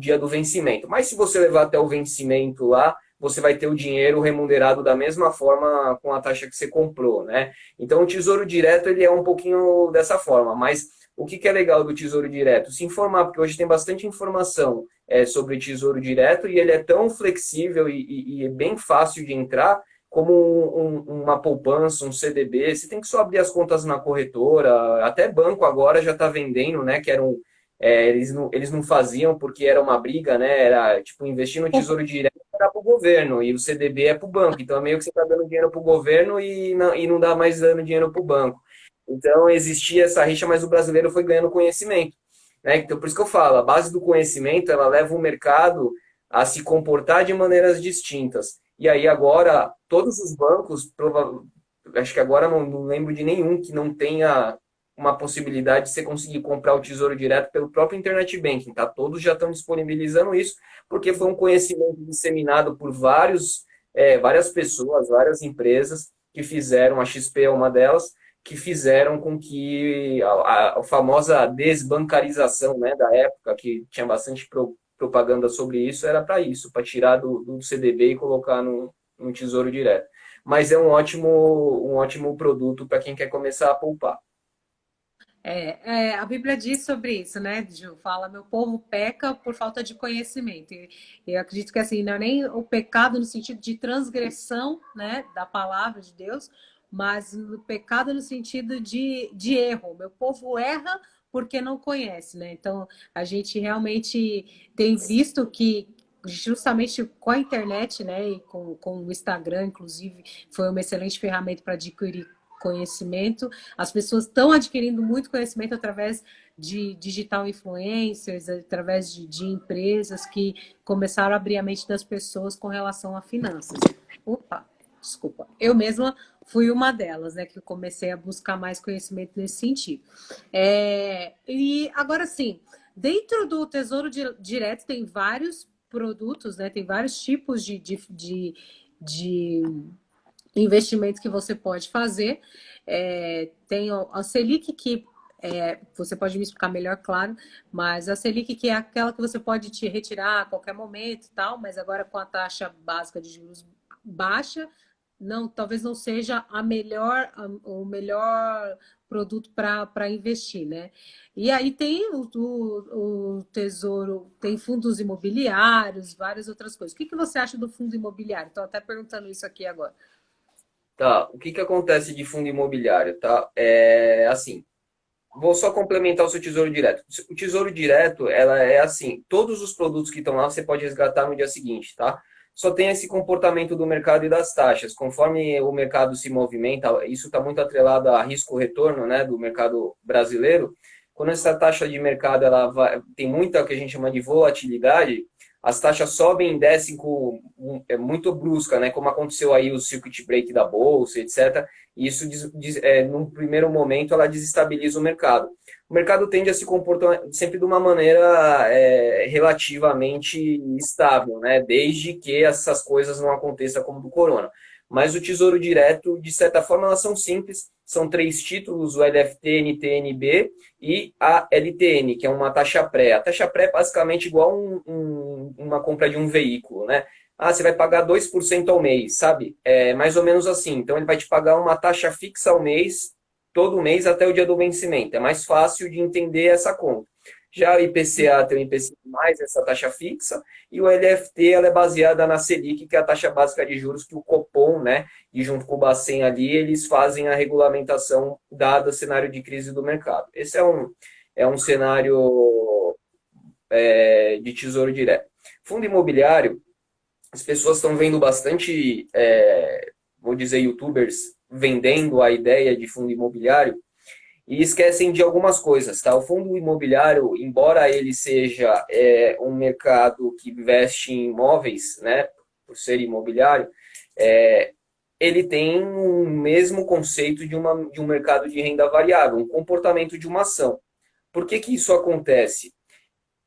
dia do vencimento. Mas se você levar até o vencimento lá, você vai ter o dinheiro remunerado da mesma forma com a taxa que você comprou, né? Então o Tesouro Direto ele é um pouquinho dessa forma, mas o que é legal do Tesouro Direto? Se informar, porque hoje tem bastante informação sobre Tesouro Direto e ele é tão flexível e é bem fácil de entrar como uma poupança, um CDB. Você tem que só abrir as contas na corretora, até banco agora já está vendendo, né? Que eram eles não faziam porque era uma briga, né? Era tipo investir no Tesouro Direto era para o governo e o CDB é para o banco. Então é meio que você está dando dinheiro para o governo e não dá mais dando dinheiro para o banco. Então existia essa rixa, mas o brasileiro foi ganhando conhecimento, né? Então por isso que eu falo, a base do conhecimento ela leva o mercado a se comportar de maneiras distintas. E aí agora todos os bancos, acho que agora não lembro de nenhum que não tenha uma possibilidade de você conseguir comprar o Tesouro Direto pelo próprio Internet Banking, tá? Todos já estão disponibilizando isso, porque foi um conhecimento disseminado por várias pessoas, várias empresas que fizeram, a XP é uma delas, que fizeram com que a famosa desbancarização, né, da época, que tinha bastante propaganda sobre isso, era para isso, para tirar do CDB e colocar no Tesouro Direto. Mas é um ótimo produto para quem quer começar a poupar. A Bíblia diz sobre isso, né, Ju? Fala, meu povo peca por falta de conhecimento. E eu acredito que assim, não é nem o pecado no sentido de transgressão, né, da palavra de Deus, mas o pecado no sentido de erro. Meu povo erra porque não conhece, né? Então, a gente realmente tem visto que justamente com a internet, né, e com o Instagram, inclusive, foi uma excelente ferramenta para adquirir conhecimento. As pessoas estão adquirindo muito conhecimento através de digital influencers, através de empresas que começaram a abrir a mente das pessoas com relação a finanças. Opa, desculpa. Eu mesma fui uma delas, né, que comecei a buscar mais conhecimento nesse sentido. E agora sim, dentro do Tesouro Direto tem vários produtos, né, tem vários tipos de investimentos que você pode fazer. Tem a Selic, que você pode me explicar melhor, claro, mas a Selic, que é aquela que você pode te retirar a qualquer momento e tal, mas agora com a taxa básica de juros baixa, não, talvez não seja o melhor produto para investir, né? E aí tem o Tesouro, tem fundos imobiliários, várias outras coisas. O que você acha do fundo imobiliário? Estou até perguntando isso aqui agora. Tá, o que acontece de fundo imobiliário, tá? Assim, vou só complementar o seu Tesouro Direto. O Tesouro Direto, ela é assim, todos os produtos que estão lá você pode resgatar no dia seguinte, tá? Só tem esse comportamento do mercado e das taxas. Conforme o mercado se movimenta, isso está muito atrelado a risco-retorno, né, do mercado brasileiro. Quando essa taxa de mercado tem muita que a gente chama de volatilidade, as taxas sobem e descem muito brusca, né? Como aconteceu aí o circuit break da bolsa, etc. E isso, num primeiro momento, ela desestabiliza o mercado. O mercado tende a se comportar sempre de uma maneira relativamente estável, né? Desde que essas coisas não aconteçam como do corona. Mas o Tesouro Direto, de certa forma, elas são simples. São 3 títulos, o LFT, NTNB e a LTN, que é uma taxa pré. A taxa pré é basicamente igual uma compra de um veículo, né? Ah, você vai pagar 2% ao mês, sabe? É mais ou menos assim. Então, ele vai te pagar uma taxa fixa ao mês, todo mês até o dia do vencimento. É mais fácil de entender essa conta. Já o IPCA tem o IPCA mais essa taxa fixa, e o LFT ela é baseada na Selic, que é a taxa básica de juros que o Copom, né, e junto com o Bacen ali, eles fazem a regulamentação dado o cenário de crise do mercado. Esse é um cenário de tesouro direto. Fundo imobiliário, as pessoas estão vendo bastante, vou dizer, youtubers vendendo a ideia de fundo imobiliário e esquecem de algumas coisas, tá? O fundo imobiliário, embora ele seja um mercado que investe em imóveis, né, por ser imobiliário, ele tem o mesmo conceito de um mercado de renda variável, um comportamento de uma ação. Por que que isso acontece?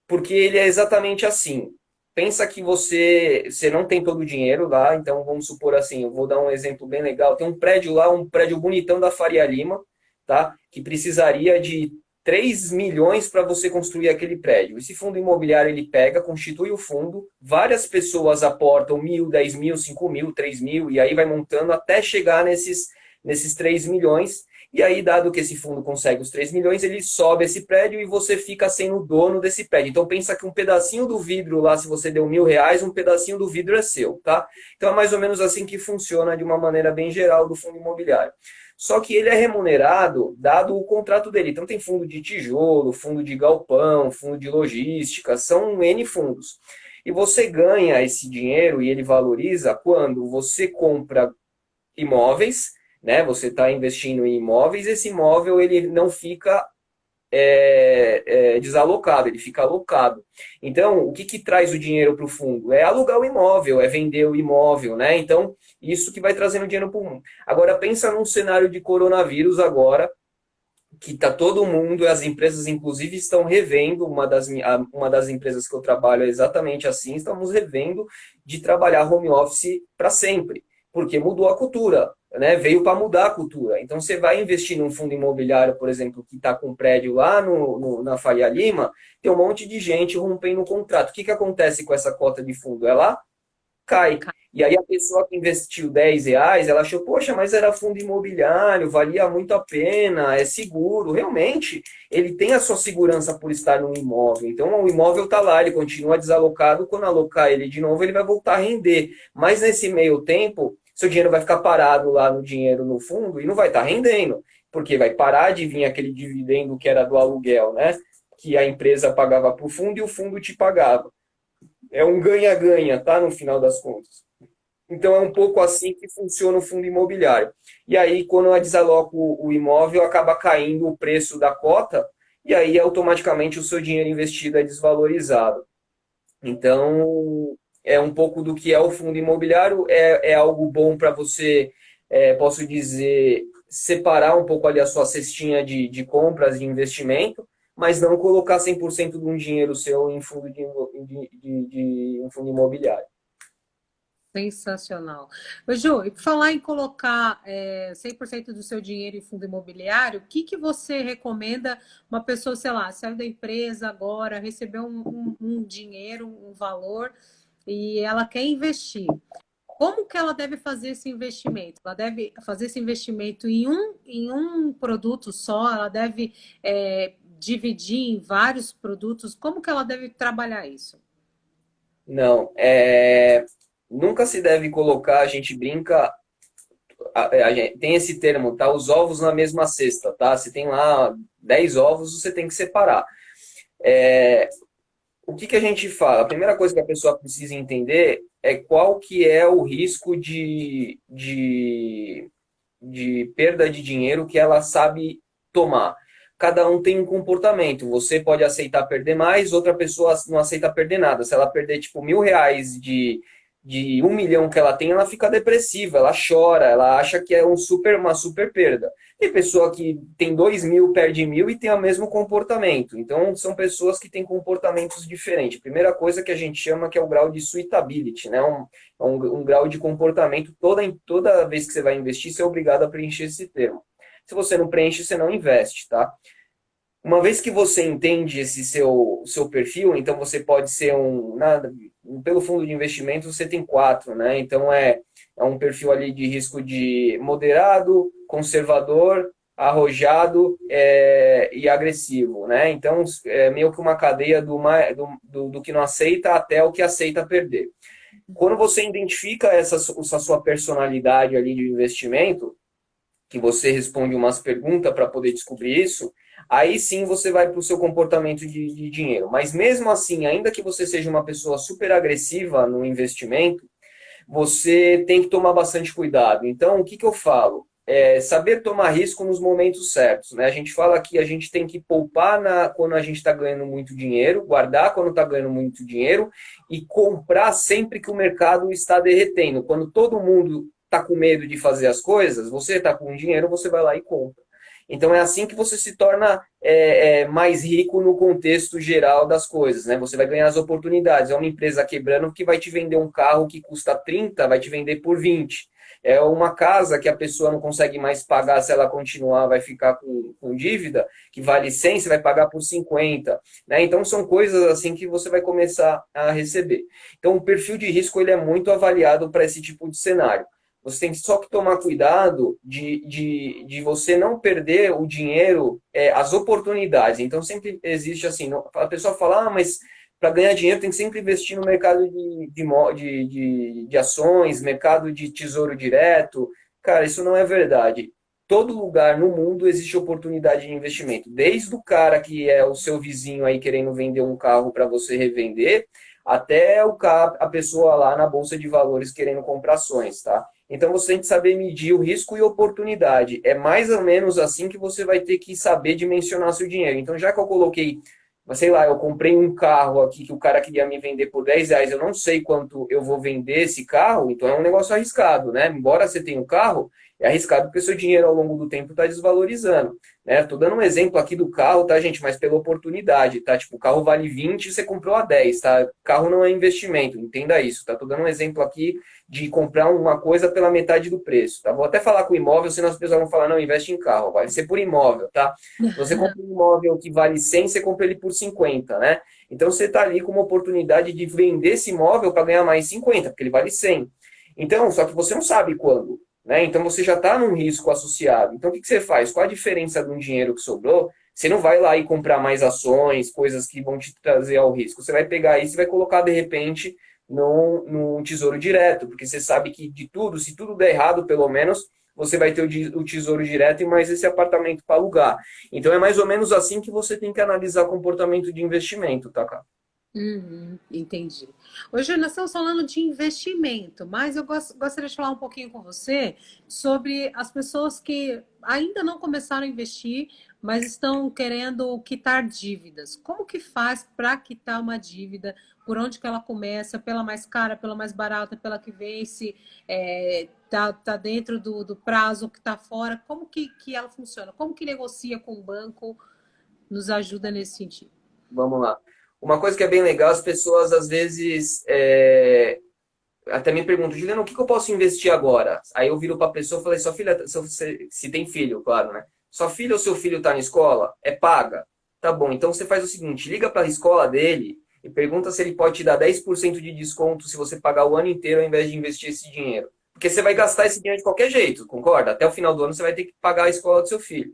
Porque ele é exatamente assim. Pensa que você não tem todo o dinheiro lá, então vamos supor assim, eu vou dar um exemplo bem legal. Tem um prédio lá, um prédio bonitão da Faria Lima, tá? Que precisaria de 3 milhões para você construir aquele prédio. Esse fundo imobiliário ele pega, constitui o fundo, várias pessoas aportam 1.000, 10.000, 5.000, 3.000, e aí vai montando até chegar nesses 3 milhões. E aí, dado que esse fundo consegue os 3 milhões, ele sobe esse prédio e você fica sendo o dono desse prédio. Então, pensa que um pedacinho do vidro lá, se você deu R$ 1.000, um pedacinho do vidro é seu, tá? Então, é mais ou menos assim que funciona de uma maneira bem geral do fundo imobiliário. Só que ele é remunerado dado o contrato dele. Então, tem fundo de tijolo, fundo de galpão, fundo de logística, são N fundos. E você ganha esse dinheiro e ele valoriza quando você compra imóveis, né? Você está investindo em imóveis, esse imóvel ele não fica desalocado, ele fica alocado. Então, o que que traz o dinheiro para o fundo? É alugar o imóvel, é vender o imóvel, né? Então, isso que vai trazendo dinheiro para o mundo. Agora, pensa num cenário de coronavírus agora, que está todo mundo, as empresas inclusive estão revendo, uma das empresas que eu trabalho é exatamente assim, estamos revendo de trabalhar home office para sempre, porque mudou a cultura, né? Veio para mudar a cultura. Então você vai investir num fundo imobiliário, por exemplo, que está com um prédio lá na Faria Lima, tem um monte de gente rompendo o contrato. O que, que acontece com essa cota de fundo? Ela cai. E aí a pessoa que investiu R$ 10, ela achou, poxa, mas era fundo imobiliário, valia muito a pena, é seguro. Realmente, ele tem a sua segurança por estar no imóvel. Então, o imóvel está lá, ele continua desalocado. Quando alocar ele de novo, ele vai voltar a render. Mas nesse meio tempo, seu dinheiro vai ficar parado lá no dinheiro no fundo e não vai estar rendendo. Porque vai parar de vir aquele dividendo que era do aluguel, né? Que a empresa pagava para o fundo e o fundo te pagava. É um ganha-ganha, tá? No final das contas. Então é um pouco assim que funciona o fundo imobiliário. E aí, quando eu desaloco o imóvel, acaba caindo o preço da cota, e aí automaticamente o seu dinheiro investido é desvalorizado. Então, é um pouco do que é o fundo imobiliário, é algo bom para você, posso dizer, separar um pouco ali a sua cestinha de compras e investimento, mas não colocar 100% de um dinheiro seu em fundo de um fundo imobiliário. Sensacional. Ô, Ju, e por falar em colocar 100% do seu dinheiro em fundo imobiliário, o que que você recomenda uma pessoa, sei lá, saiu da empresa agora, recebeu um dinheiro, um valor, e ela quer investir? Como que ela deve fazer esse investimento? Ela deve fazer esse investimento em um produto só? Ela deve dividir em vários produtos? Como que ela deve trabalhar isso? Não, nunca se deve colocar, a gente brinca, tem esse termo, tá? Os ovos na mesma cesta, tá? Se tem lá 10 ovos, você tem que separar. O que que a gente fala? A primeira coisa que a pessoa precisa entender é qual que é o risco de perda de dinheiro que ela sabe tomar. Cada um tem um comportamento. Você pode aceitar perder mais, outra pessoa não aceita perder nada. Se ela perder, tipo, R$ 1.000 de 1 milhão que ela tem, ela fica depressiva, ela chora, ela acha que é uma super perda. Tem pessoa que tem 2.000, perde 1.000 e tem o mesmo comportamento. Então, são pessoas que têm comportamentos diferentes. Primeira coisa que a gente chama que é o grau de suitability, né? Um grau de comportamento. Toda vez que você vai investir, você é obrigado a preencher esse termo. Se você não preenche, você não investe, tá? Uma vez que você entende esse seu perfil, então você pode ser pelo fundo de investimento você tem quatro, né? Então é um perfil ali de risco de moderado, conservador, arrojado e agressivo, né? Então é meio que uma cadeia do que não aceita até o que aceita perder. Quando você identifica essa sua personalidade ali de investimento, que você responde umas perguntas para poder descobrir isso, aí sim você vai para o seu comportamento de dinheiro. Mas mesmo assim, ainda que você seja uma pessoa super agressiva no investimento, você tem que tomar bastante cuidado. Então, o que que eu falo? Saber tomar risco nos momentos certos, né? A gente fala que a gente tem que poupar quando a gente está ganhando muito dinheiro, guardar quando está ganhando muito dinheiro e comprar sempre que o mercado está derretendo. Quando todo mundo está com medo de fazer as coisas, você está com dinheiro, você vai lá e compra. Então é assim que você se torna mais rico no contexto geral das coisas, né? Você vai ganhar as oportunidades. É uma empresa quebrando que vai te vender um carro que custa 30, vai te vender por 20. É uma casa que a pessoa não consegue mais pagar se ela continuar, vai ficar com dívida, que vale 100, você vai pagar por 50, né? Então são coisas assim que você vai começar a receber. Então o perfil de risco ele é muito avaliado para esse tipo de cenário. Você tem só que tomar cuidado de você não perder o dinheiro, as oportunidades. Então, sempre existe assim, a pessoa fala, mas para ganhar dinheiro tem que sempre investir no mercado de ações, mercado de tesouro direto. Cara, isso não é verdade. Todo lugar no mundo existe oportunidade de investimento. Desde o cara que é o seu vizinho aí querendo vender um carro para você revender, até a pessoa lá na Bolsa de Valores querendo comprar ações, tá? Então você tem que saber medir o risco e oportunidade. É mais ou menos assim que você vai ter que saber dimensionar seu dinheiro. Então, já que eu coloquei, mas sei lá, eu comprei um carro aqui que o cara queria me vender por R$ 10, eu não sei quanto eu vou vender esse carro, então é um negócio arriscado, né? Embora você tenha um carro, é arriscado porque seu dinheiro ao longo do tempo está desvalorizando, né? Tô dando um exemplo aqui do carro, tá, gente? Mas pela oportunidade, tá? Tipo, o carro vale 20 e você comprou a 10, tá? Carro não é investimento, entenda isso, tá? Tô dando um exemplo aqui de comprar uma coisa pela metade do preço, tá? Vou até falar com o imóvel, senão as pessoas vão falar, não, investe em carro, vai ser por imóvel, tá? Se você compra um imóvel que vale 100, você compra ele por 50, né? Então você está ali com uma oportunidade de vender esse imóvel para ganhar mais 50, porque ele vale 100. Então, só que você não sabe quando, né? Então você já está num risco associado. Então o que você faz? Qual a diferença de um dinheiro que sobrou? Você não vai lá e comprar mais ações, coisas que vão te trazer ao risco. Você vai pegar isso e vai colocar, de repente, no tesouro direto, porque você sabe que de tudo, se tudo der errado, pelo menos, você vai ter o tesouro direto e mais esse apartamento para alugar. Então é mais ou menos assim que você tem que analisar comportamento de investimento, tá, cara? Uhum, entendi. Hoje nós estamos falando de investimento, mas eu gostaria de falar um pouquinho com você sobre as pessoas que ainda não começaram a investir, mas estão querendo quitar dívidas. Como que faz para quitar uma dívida? Por onde que ela começa? Pela mais cara, pela mais barata, pela que vence? Tá dentro do prazo que está fora? Como que ela funciona? Como que negocia com o banco? Nos ajuda nesse sentido. Vamos lá. Uma coisa que é bem legal, as pessoas às vezes até me perguntam, Juliano, o que eu posso investir agora? Aí eu viro para a pessoa e falei, sua filha, se tem filho, claro, né? Sua filha ou seu filho está na escola? É paga? Tá bom, então você faz o seguinte, liga para a escola dele e pergunta se ele pode te dar 10% de desconto se você pagar o ano inteiro ao invés de investir esse dinheiro. Porque você vai gastar esse dinheiro de qualquer jeito, concorda? Até o final do ano você vai ter que pagar a escola do seu filho.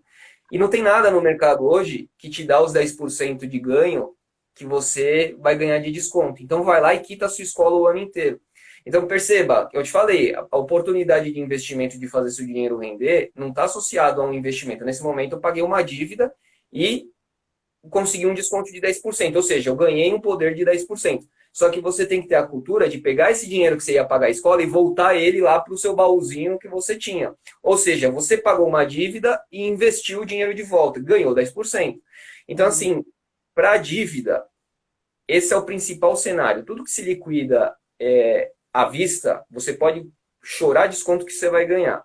E não tem nada no mercado hoje que te dá os 10% de ganho que você vai ganhar de desconto. Então vai lá e quita a sua escola o ano inteiro. Então perceba, eu te falei, a oportunidade de investimento de fazer seu dinheiro render não está associado a um investimento. Nesse momento eu paguei uma dívida e consegui um desconto de 10%, ou seja, eu ganhei um poder de 10%. Só que você tem que ter a cultura de pegar esse dinheiro que você ia pagar a escola e voltar ele lá para o seu baúzinho que você tinha. Ou seja, você pagou uma dívida e investiu o dinheiro de volta, ganhou 10%. Então, assim, para a dívida, esse é o principal cenário. Tudo que se liquida à vista, você pode chorar desconto que você vai ganhar.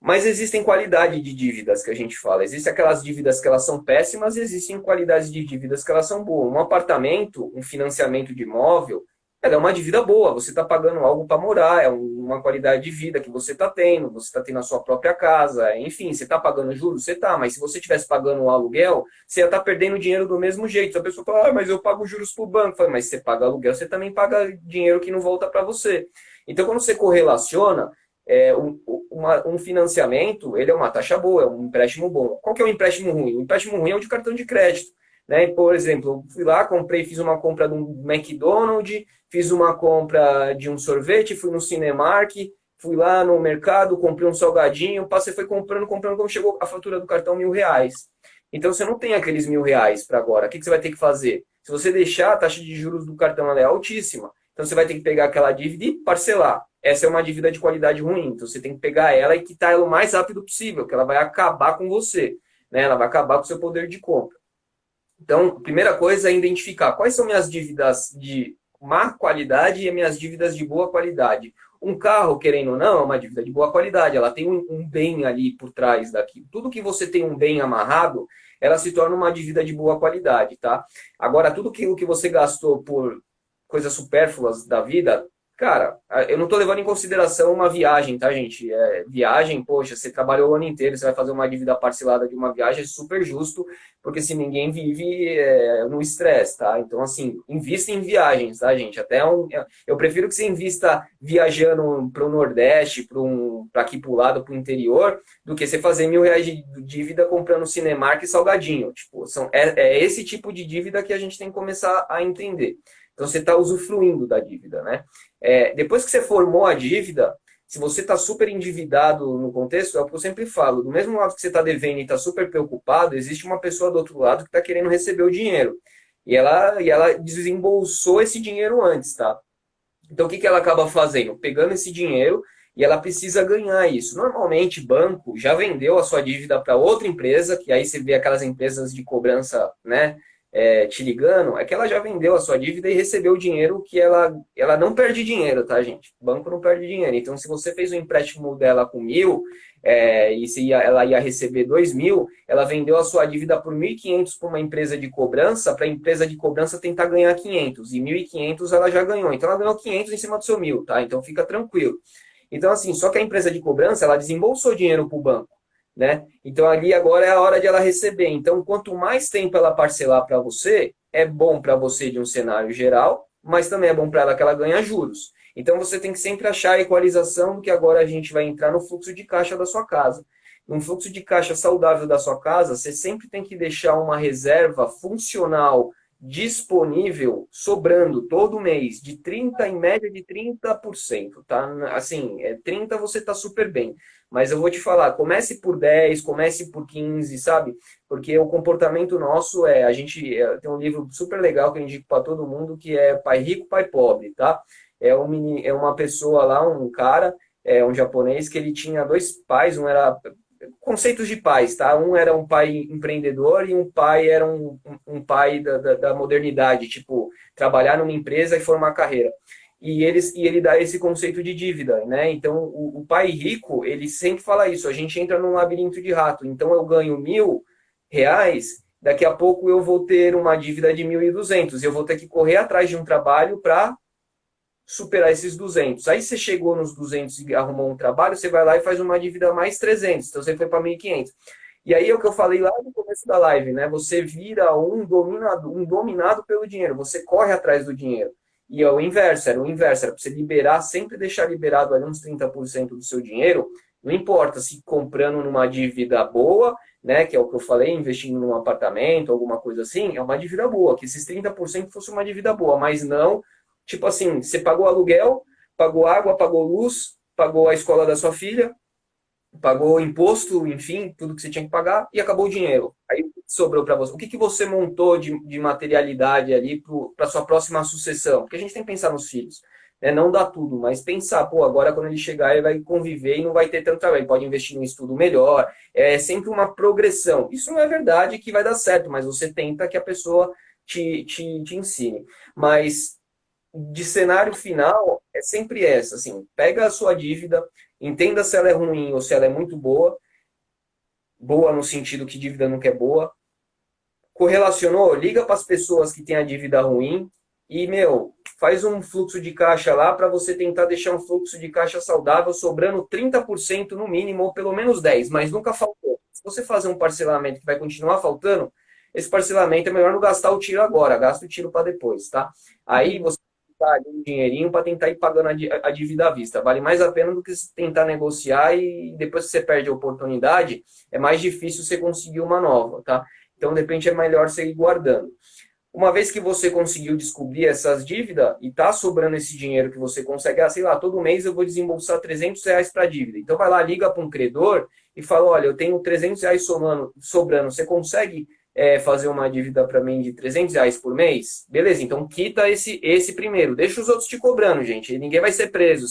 Mas existem qualidade de dívidas que a gente fala. Existem aquelas dívidas que elas são péssimas e existem qualidades de dívidas que elas são boas. Um apartamento, um financiamento de imóvel, ela é uma dívida boa. Você está pagando algo para morar, é uma qualidade de vida que você está tendo a sua própria casa. Enfim, você está pagando juros? Você está, mas se você estivesse pagando um aluguel, você ia estar perdendo dinheiro do mesmo jeito. A pessoa fala, mas eu pago juros para o banco. Fala, mas você paga aluguel, você também paga dinheiro que não volta para você. Então, quando você correlaciona, um financiamento, ele é uma taxa boa, é um empréstimo bom. Qual que é o empréstimo ruim? O empréstimo ruim é o de cartão de crédito. Né? Por exemplo, eu fui lá, fiz uma compra de um McDonald's, fiz uma compra de um sorvete, fui no Cinemark, fui lá no mercado, comprei um salgadinho, passei, foi comprando, quando chegou a fatura do cartão R$ 1.000. Então você não tem aqueles R$ 1.000 para agora. O que você vai ter que fazer? Se você deixar, a taxa de juros do cartão ela é altíssima. Então você vai ter que pegar aquela dívida e parcelar. Essa é uma dívida de qualidade ruim. Então você tem que pegar ela e quitar ela o mais rápido possível, que ela vai acabar com você. Né? Ela vai acabar com o seu poder de compra. Então, a primeira coisa é identificar quais são minhas dívidas de má qualidade e minhas dívidas de boa qualidade. Um carro, querendo ou não, é uma dívida de boa qualidade, ela tem um bem ali por trás daquilo. Tudo que você tem um bem amarrado, ela se torna uma dívida de boa qualidade, tá? Agora, tudo aquilo que você gastou por coisas supérfluas da vida, cara, eu não tô levando em consideração uma viagem, tá, gente? Viagem, poxa, você trabalhou o ano inteiro, você vai fazer uma dívida parcelada de uma viagem, é super justo, porque se ninguém vive no estresse, tá? Então, assim, invista em viagens, tá, gente? Eu prefiro que você invista viajando para o Nordeste, para aqui para o lado, para o interior, do que você fazer R$ 1.000 de dívida comprando Cinemark e salgadinho. Tipo, é esse tipo de dívida que a gente tem que começar a entender. Então, você está usufruindo da dívida, né? Depois que você formou a dívida, se você está super endividado no contexto, é o que eu sempre falo, do mesmo lado que você está devendo e está super preocupado, existe uma pessoa do outro lado que está querendo receber o dinheiro. E ela desembolsou esse dinheiro antes, tá? Então, o que ela acaba fazendo? Pegando esse dinheiro e ela precisa ganhar isso. Normalmente, banco já vendeu a sua dívida para outra empresa, que aí você vê aquelas empresas de cobrança, né? Te ligando, é que ela já vendeu a sua dívida e recebeu o dinheiro que ela não perde dinheiro, tá, gente? O banco não perde dinheiro. Então, se você fez o empréstimo dela com 1.000, e ela ia receber 2.000, ela vendeu a sua dívida por 1.500 para uma empresa de cobrança, para a empresa de cobrança tentar ganhar 500. E 1.500 ela já ganhou. Então, ela ganhou 500 em cima do seu 1.000, tá? Então, fica tranquilo. Então, assim, só que a empresa de cobrança, ela desembolsou dinheiro para o banco, né? Então ali agora é a hora de ela receber. Então, quanto mais tempo ela parcelar para você, é bom para você de um cenário geral, mas também é bom para ela que ela ganha juros. Então você tem que sempre achar a equalização do que agora a gente vai entrar no fluxo de caixa da sua casa. Num fluxo de caixa saudável da sua casa, você sempre tem que deixar uma reserva funcional disponível, sobrando todo mês, de 30, em média de 30%, tá? Assim, 30 você tá super bem. Mas eu vou te falar, comece por 10, comece por 15, sabe? Porque o comportamento nosso a gente tem um livro super legal que eu indico para todo mundo, que é Pai Rico, Pai Pobre, tá? É uma pessoa lá, um cara, um japonês, que ele tinha dois pais, um era conceitos de pais, tá? Um era um pai empreendedor e um pai era um pai da modernidade, tipo, trabalhar numa empresa e formar carreira. E ele dá esse conceito de dívida, né? Então, o pai rico, ele sempre fala isso, a gente entra num labirinto de rato. Então, eu ganho R$ 1.000, daqui a pouco eu vou ter uma dívida de 1.200 e eu vou ter que correr atrás de um trabalho para superar esses 200. Aí você chegou nos 200 e arrumou um trabalho, você vai lá e faz uma dívida mais 300. Então você foi para 1.500. E aí é o que eu falei lá no começo da live, né? Você vira um dominado pelo dinheiro. Você corre atrás do dinheiro. E é o inverso, era para você liberar, sempre deixar liberado ali uns 30% do seu dinheiro. Não importa se comprando numa dívida boa, né? Que é o que eu falei, investindo num apartamento, alguma coisa assim, é uma dívida boa. Que esses 30% fosse uma dívida boa, mas não. Tipo assim, você pagou aluguel, pagou água, pagou luz, pagou a escola da sua filha, pagou imposto, enfim, tudo que você tinha que pagar e acabou o dinheiro. Aí sobrou para você. O que você montou de materialidade ali para sua próxima sucessão? Porque a gente tem que pensar nos filhos. Né? Não dá tudo, mas pensar, pô, agora quando ele chegar ele vai conviver e não vai ter tanto trabalho. Ele pode investir num estudo melhor. É sempre uma progressão. Isso não é verdade que vai dar certo, mas você tenta que a pessoa te ensine. Mas de cenário final é sempre essa, assim, pega a sua dívida, entenda se ela é ruim ou se ela é muito boa, boa no sentido que dívida nunca é boa, correlacionou, liga para as pessoas que têm a dívida ruim e, faz um fluxo de caixa lá para você tentar deixar um fluxo de caixa saudável, sobrando 30% no mínimo, ou pelo menos 10%, mas nunca faltou. Se você fazer um parcelamento que vai continuar faltando, esse parcelamento é melhor não gastar o tiro agora, gasta o tiro para depois, tá? Aí você um dinheirinho para tentar ir pagando a dívida à vista. Vale mais a pena do que tentar negociar e depois que você perde a oportunidade, é mais difícil você conseguir uma nova, tá? Então, de repente, é melhor você ir guardando. Uma vez que você conseguiu descobrir essas dívidas e tá sobrando esse dinheiro que você consegue, sei lá, todo mês eu vou desembolsar R$ 300 para dívida. Então, vai lá, liga para um credor e fala, olha, eu tenho R$ 300 sobrando, você consegue fazer uma dívida para mim de R$ 300 por mês? Beleza, então quita esse primeiro. Deixa os outros te cobrando, gente. Ninguém vai ser preso.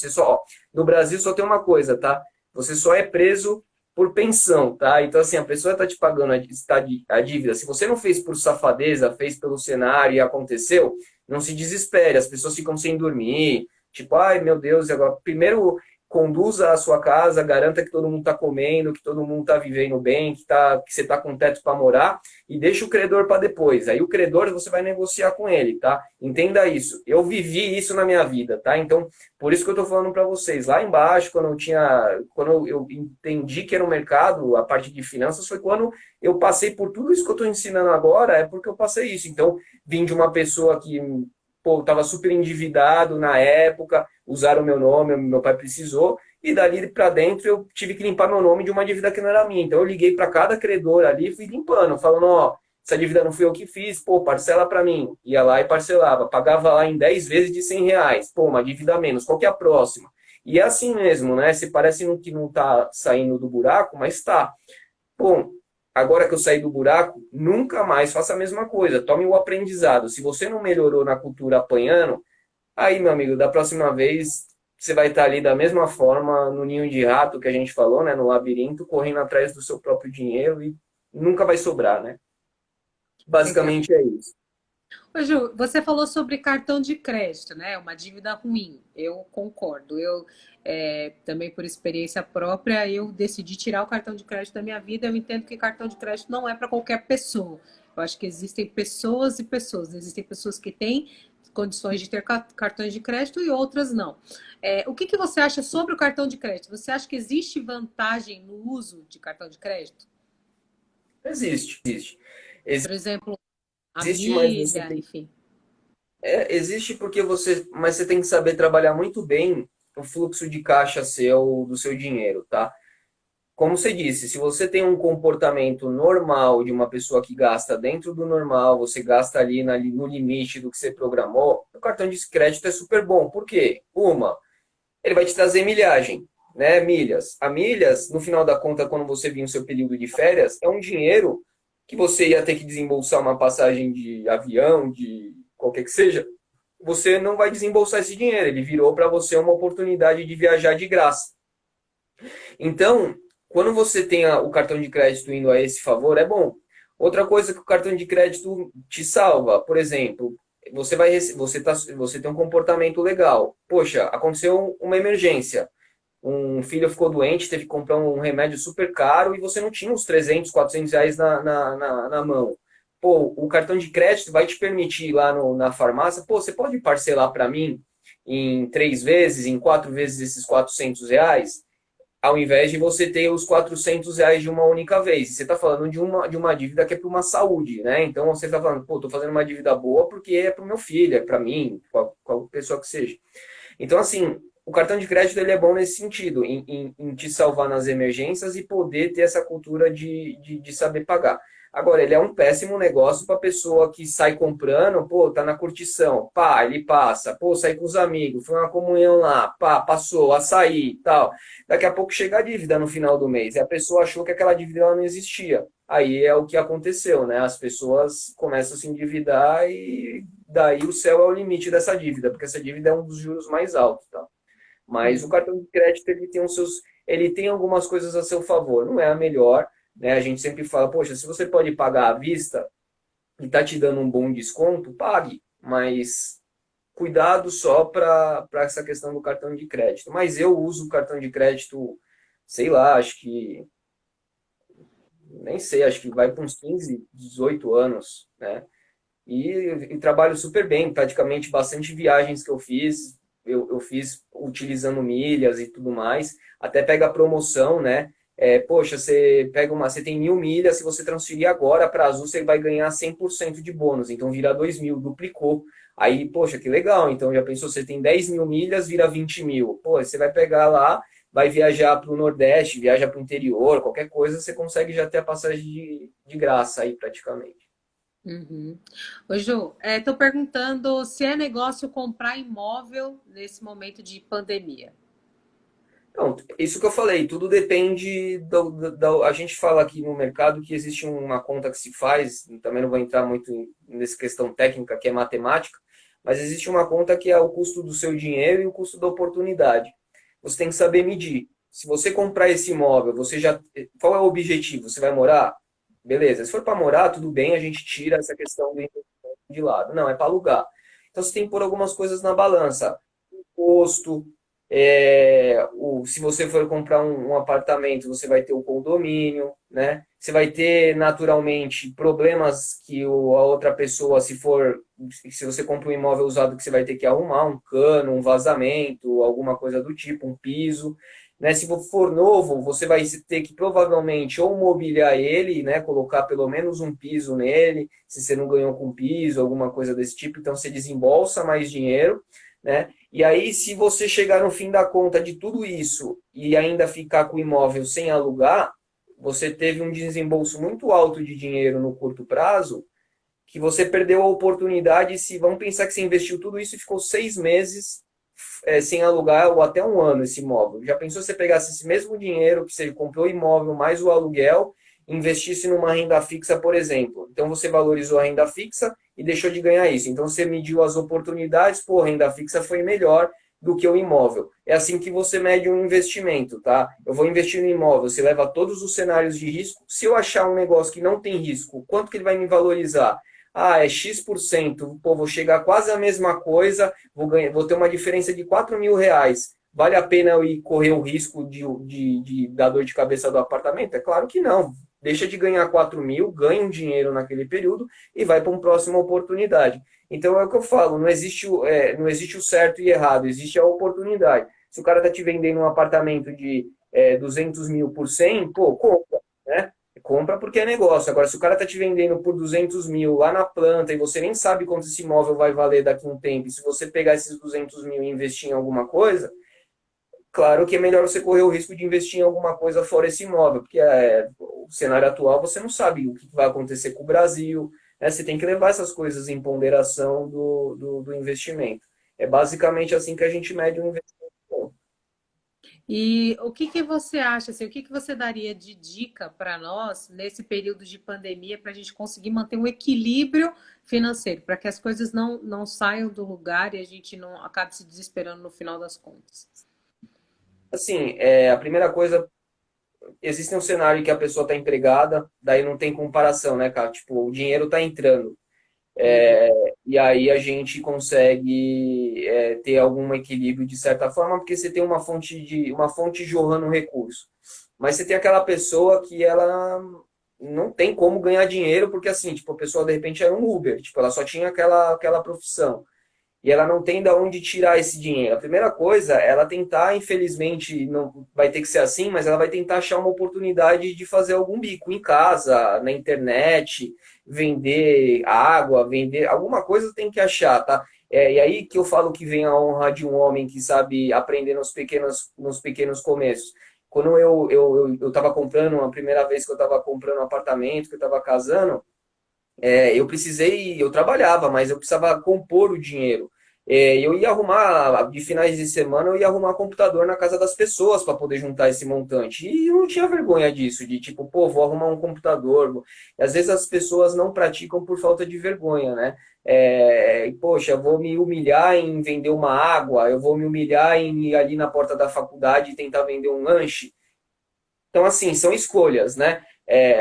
No Brasil só tem uma coisa, tá? Você só é preso por pensão, tá? Então, assim, a pessoa está te pagando a dívida. Se você não fez por safadeza, fez pelo cenário e aconteceu, não se desespere. As pessoas ficam sem dormir, Tipo, ai meu Deus, agora primeiro conduza a sua casa, garanta que todo mundo está comendo, que todo mundo está vivendo bem, que você está com teto para morar, e deixa o credor para depois. Aí o credor você vai negociar com ele, tá? Entenda isso. Eu vivi isso na minha vida, tá? Então, por isso que eu estou falando para vocês. Lá embaixo, quando eu entendi que era um mercado, a parte de finanças, foi quando eu passei por tudo isso que eu estou ensinando agora, é porque eu passei isso. Então, vim de uma pessoa que, pô, estava super endividado na época, usaram meu nome, meu pai precisou, e dali para dentro eu tive que limpar meu nome de uma dívida que não era minha. Então eu liguei para cada credor ali e fui limpando, falando, ó, essa dívida não fui eu que fiz, pô, parcela para mim. Ia lá e parcelava, pagava lá em 10 vezes de R$ 100, pô, uma dívida a menos, qual que é a próxima? E é assim mesmo, né? Você parece que não tá saindo do buraco, mas tá. Bom, agora que eu saí do buraco, nunca mais faça a mesma coisa. Tome o aprendizado. Se você não melhorou na cultura apanhando, aí, meu amigo, da próxima vez você vai estar ali da mesma forma no ninho de rato que a gente falou, né, no labirinto, correndo atrás do seu próprio dinheiro e nunca vai sobrar, né? Legal. Basicamente é isso. Ô, Ju, você falou sobre cartão de crédito, né? Uma dívida ruim. Eu concordo. Eu também por experiência própria, eu decidi tirar o cartão de crédito da minha vida. Eu entendo que cartão de crédito não é para qualquer pessoa. Eu acho que existem pessoas e pessoas. Existem pessoas que têm condições de ter cartões de crédito e outras não. O que que você acha sobre o cartão de crédito? Você acha que existe vantagem no uso de cartão de crédito? Existe, existe. Por exemplo, a Existe, mas você milha, tem. enfim. Existe porque mas você tem que saber trabalhar muito bem o fluxo de caixa seu, do seu dinheiro, tá? Como você disse, se você tem um comportamento normal de uma pessoa que gasta dentro do normal, você gasta ali no limite do que você programou, o cartão de crédito é super bom. Por quê? Ele vai te trazer milhagem, né? Milhas. A milhas, no final da conta, quando você vir o seu período de férias, é um dinheiro que você ia ter que desembolsar uma passagem de avião, de qualquer que seja. Você não vai desembolsar esse dinheiro. Ele virou para você uma oportunidade de viajar de graça. Então, quando você tem o cartão de crédito indo a esse favor, é bom. Outra coisa que o cartão de crédito te salva, por exemplo, você tem um comportamento legal. Poxa, aconteceu uma emergência. Um filho ficou doente, teve que comprar um remédio super caro e você não tinha os 300, R$ 400 na mão. Pô, o cartão de crédito vai te permitir ir lá na farmácia, pô, você pode parcelar para mim em 3 vezes, em 4 vezes esses R$ 400? Ao invés de você ter os R$ 400 de uma única vez. Você está falando de uma dívida que é para uma saúde, né? Então você está falando, pô, estou fazendo uma dívida boa porque é para o meu filho, é para mim, qual pessoa que seja. Então, assim, o cartão de crédito ele é bom nesse sentido, em te salvar nas emergências e poder ter essa cultura de saber pagar. Agora, ele é um péssimo negócio para pessoa que sai comprando, pô, tá na curtição, pá, ele passa, pô, sai com os amigos, foi uma comunhão lá, pá, passou, açaí, tal. Daqui a pouco chega a dívida no final do mês, e a pessoa achou que aquela dívida ela não existia. Aí é o que aconteceu, né? As pessoas começam a se endividar e daí o céu é o limite dessa dívida, porque essa dívida é um dos juros mais altos, tá? Mas o Uhum. cartão de crédito ele tem algumas coisas a seu favor. Não é a melhor, né? A gente sempre fala, poxa, se você pode pagar à vista e tá te dando um bom desconto, pague, mas cuidado só para essa questão do cartão de crédito. Mas eu uso o cartão de crédito, sei lá, acho que nem sei, acho que vai para uns 15, 18 anos, né? E trabalho super bem, praticamente bastante viagens que eu fiz utilizando milhas e tudo mais. Até pega a promoção, né? Poxa, você tem 1.000 milhas, se você transferir agora para Azul, você vai ganhar 100% de bônus. Então vira 2.000, duplicou. Aí, poxa, que legal. Então já pensou, você tem 10.000 milhas, vira 20.000. Pô, você vai pegar lá, vai viajar para o Nordeste, viaja para o interior, qualquer coisa, você consegue já ter a passagem de graça aí praticamente. Uhum. Ô, Ju, estou perguntando se é negócio comprar imóvel nesse momento de pandemia. Então, isso que eu falei, tudo depende a gente fala aqui no mercado que existe uma conta que se faz, também não vou entrar muito nessa questão técnica, que é matemática, mas existe uma conta que é o custo do seu dinheiro e o custo da oportunidade. Você tem que saber medir. Se você comprar esse imóvel, qual é o objetivo? Você vai morar? Beleza. Se for para morar, tudo bem, a gente tira essa questão do investimento de lado. Não, é para alugar. Então você tem que pôr algumas coisas na balança. imposto, se você for comprar um apartamento, você vai ter o condomínio, né? Você vai ter naturalmente problemas que a outra pessoa, se você compra um imóvel usado, que você vai ter que arrumar um cano, um vazamento, alguma coisa do tipo, um piso. Né? Se for novo, você vai ter que provavelmente ou mobiliar ele, né? Colocar pelo menos um piso nele, se você não ganhou com piso, alguma coisa desse tipo, então você desembolsa mais dinheiro, né? E aí, se você chegar no fim da conta de tudo isso e ainda ficar com o imóvel sem alugar, você teve um desembolso muito alto de dinheiro no curto prazo, que você perdeu a oportunidade. Se vamos pensar que você investiu tudo isso e ficou 6 meses sem alugar ou até um ano esse imóvel. Já pensou se você pegasse esse mesmo dinheiro que você comprou o imóvel mais o aluguel, e investisse numa renda fixa, por exemplo? Então você valorizou a renda fixa e deixou de ganhar isso. Então você mediu as oportunidades, pô, a renda fixa foi melhor do que o imóvel. É assim que você mede um investimento, tá? Eu vou investir no imóvel, você leva todos os cenários de risco. Se eu achar um negócio que não tem risco, quanto que ele vai me valorizar? Ah, é X%, pô, vou chegar quase a mesma coisa, vou ter uma diferença de R$ 4.000. Vale a pena eu ir correr o risco da dor de cabeça do apartamento? É claro que não. Deixa de ganhar 4.000, ganha um dinheiro naquele período e vai para uma próxima oportunidade. Então é o que eu falo, não existe o certo e errado, existe a oportunidade. Se o cara está te vendendo um apartamento de 200 mil por 100, pô, compra, né? Compra porque é negócio. Agora, se o cara tá te vendendo por 200 mil lá na planta e você nem sabe quanto esse imóvel vai valer daqui a um tempo, e se você pegar esses 200 mil e investir em alguma coisa, claro que é melhor você correr o risco de investir em alguma coisa fora esse imóvel, porque o cenário atual você não sabe o que vai acontecer com o Brasil, né? Você tem que levar essas coisas em ponderação do investimento. É basicamente assim que a gente mede um investimento bom. E o que que você acha, assim, o que que você daria de dica para nós nesse período de pandemia para a gente conseguir manter um equilíbrio financeiro, para que as coisas não saiam do lugar e a gente não acabe se desesperando no final das contas? Assim, a primeira coisa, existe um cenário que a pessoa está empregada, daí não tem comparação, né, cara? Tipo, o dinheiro está entrando. Uhum. E aí a gente consegue ter algum equilíbrio de certa forma, porque você tem uma fonte jorrando um recurso. Mas você tem aquela pessoa que ela não tem como ganhar dinheiro, porque assim, tipo, a pessoa de repente era um Uber, tipo, ela só tinha aquela profissão e ela não tem de onde tirar esse dinheiro. A primeira coisa, ela tentar, infelizmente, não vai ter que ser assim, mas ela vai tentar achar uma oportunidade de fazer algum bico em casa, na internet, vender água, vender alguma coisa tem que achar, tá? E aí que eu falo que vem a honra de um homem que sabe aprender nos pequenos começos. Quando eu estava comprando, a primeira vez que eu estava comprando um apartamento, que eu estava casando, eu trabalhava, mas eu precisava compor o dinheiro. Eu ia arrumar, de finais de semana, eu ia arrumar computador na casa das pessoas para poder juntar esse montante. E eu não tinha vergonha disso, de tipo, pô, vou arrumar um computador. E às vezes as pessoas não praticam por falta de vergonha, né? Poxa, eu vou me humilhar em vender uma água, eu vou me humilhar em ir ali na porta da faculdade e tentar vender um lanche. Então, assim, são escolhas, né?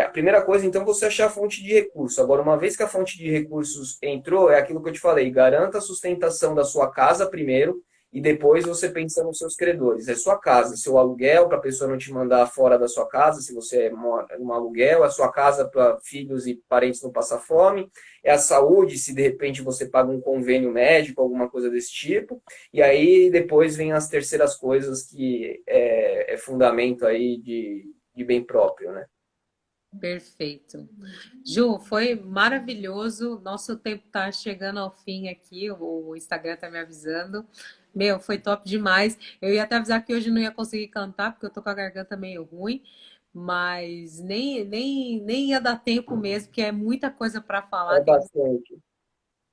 A primeira coisa, então, você achar a fonte de recurso. Agora, uma vez que a fonte de recursos entrou, é aquilo que eu te falei, garanta a sustentação da sua casa primeiro e depois você pensa nos seus credores. É sua casa, seu aluguel, para a pessoa não te mandar fora da sua casa, se você mora num aluguel, a sua casa para filhos e parentes não passar fome, é a saúde, se de repente você paga um convênio médico, alguma coisa desse tipo, e aí depois vem as terceiras coisas que é fundamento aí de bem próprio, né? Perfeito. Ju, foi maravilhoso. Nosso tempo está chegando ao fim aqui. O Instagram está me avisando. Meu, foi top demais. Eu ia até avisar que hoje não ia conseguir cantar, porque eu tô com a garganta meio ruim, mas nem ia dar tempo mesmo, porque é muita coisa para falar. É bastante.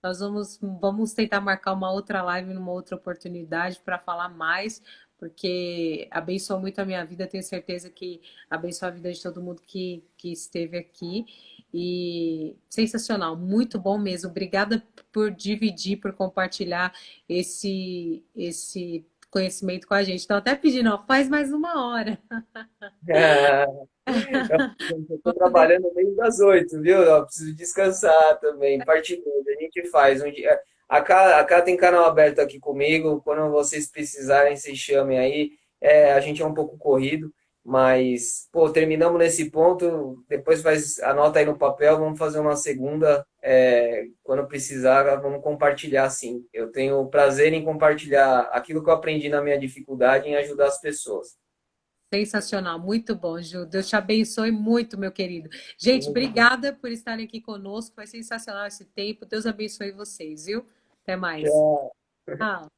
Nós vamos tentar marcar uma outra live numa outra oportunidade para falar mais, porque abençoou muito a minha vida. Tenho certeza que abençoa a vida de todo mundo que esteve aqui. E sensacional, muito bom mesmo. Obrigada por dividir, por compartilhar esse conhecimento com a gente. Estou até pedindo, ó, faz mais uma hora. Eu estou trabalhando desde as 8, viu? Eu preciso descansar também. Parte 2, a gente faz. A Cá tem canal aberto aqui comigo. Quando vocês precisarem, se chamem aí. A gente é um pouco corrido, mas, pô, terminamos nesse ponto. Depois faz, anota aí no papel, vamos fazer uma segunda. Quando precisar, vamos compartilhar, sim. Eu tenho prazer em compartilhar aquilo que eu aprendi na minha dificuldade em ajudar as pessoas. Sensacional, muito bom, Ju. Deus te abençoe muito, meu querido. Gente, obrigada por estarem aqui conosco. Foi sensacional esse tempo. Deus abençoe vocês, viu? Até mais. Tchau. Tchau.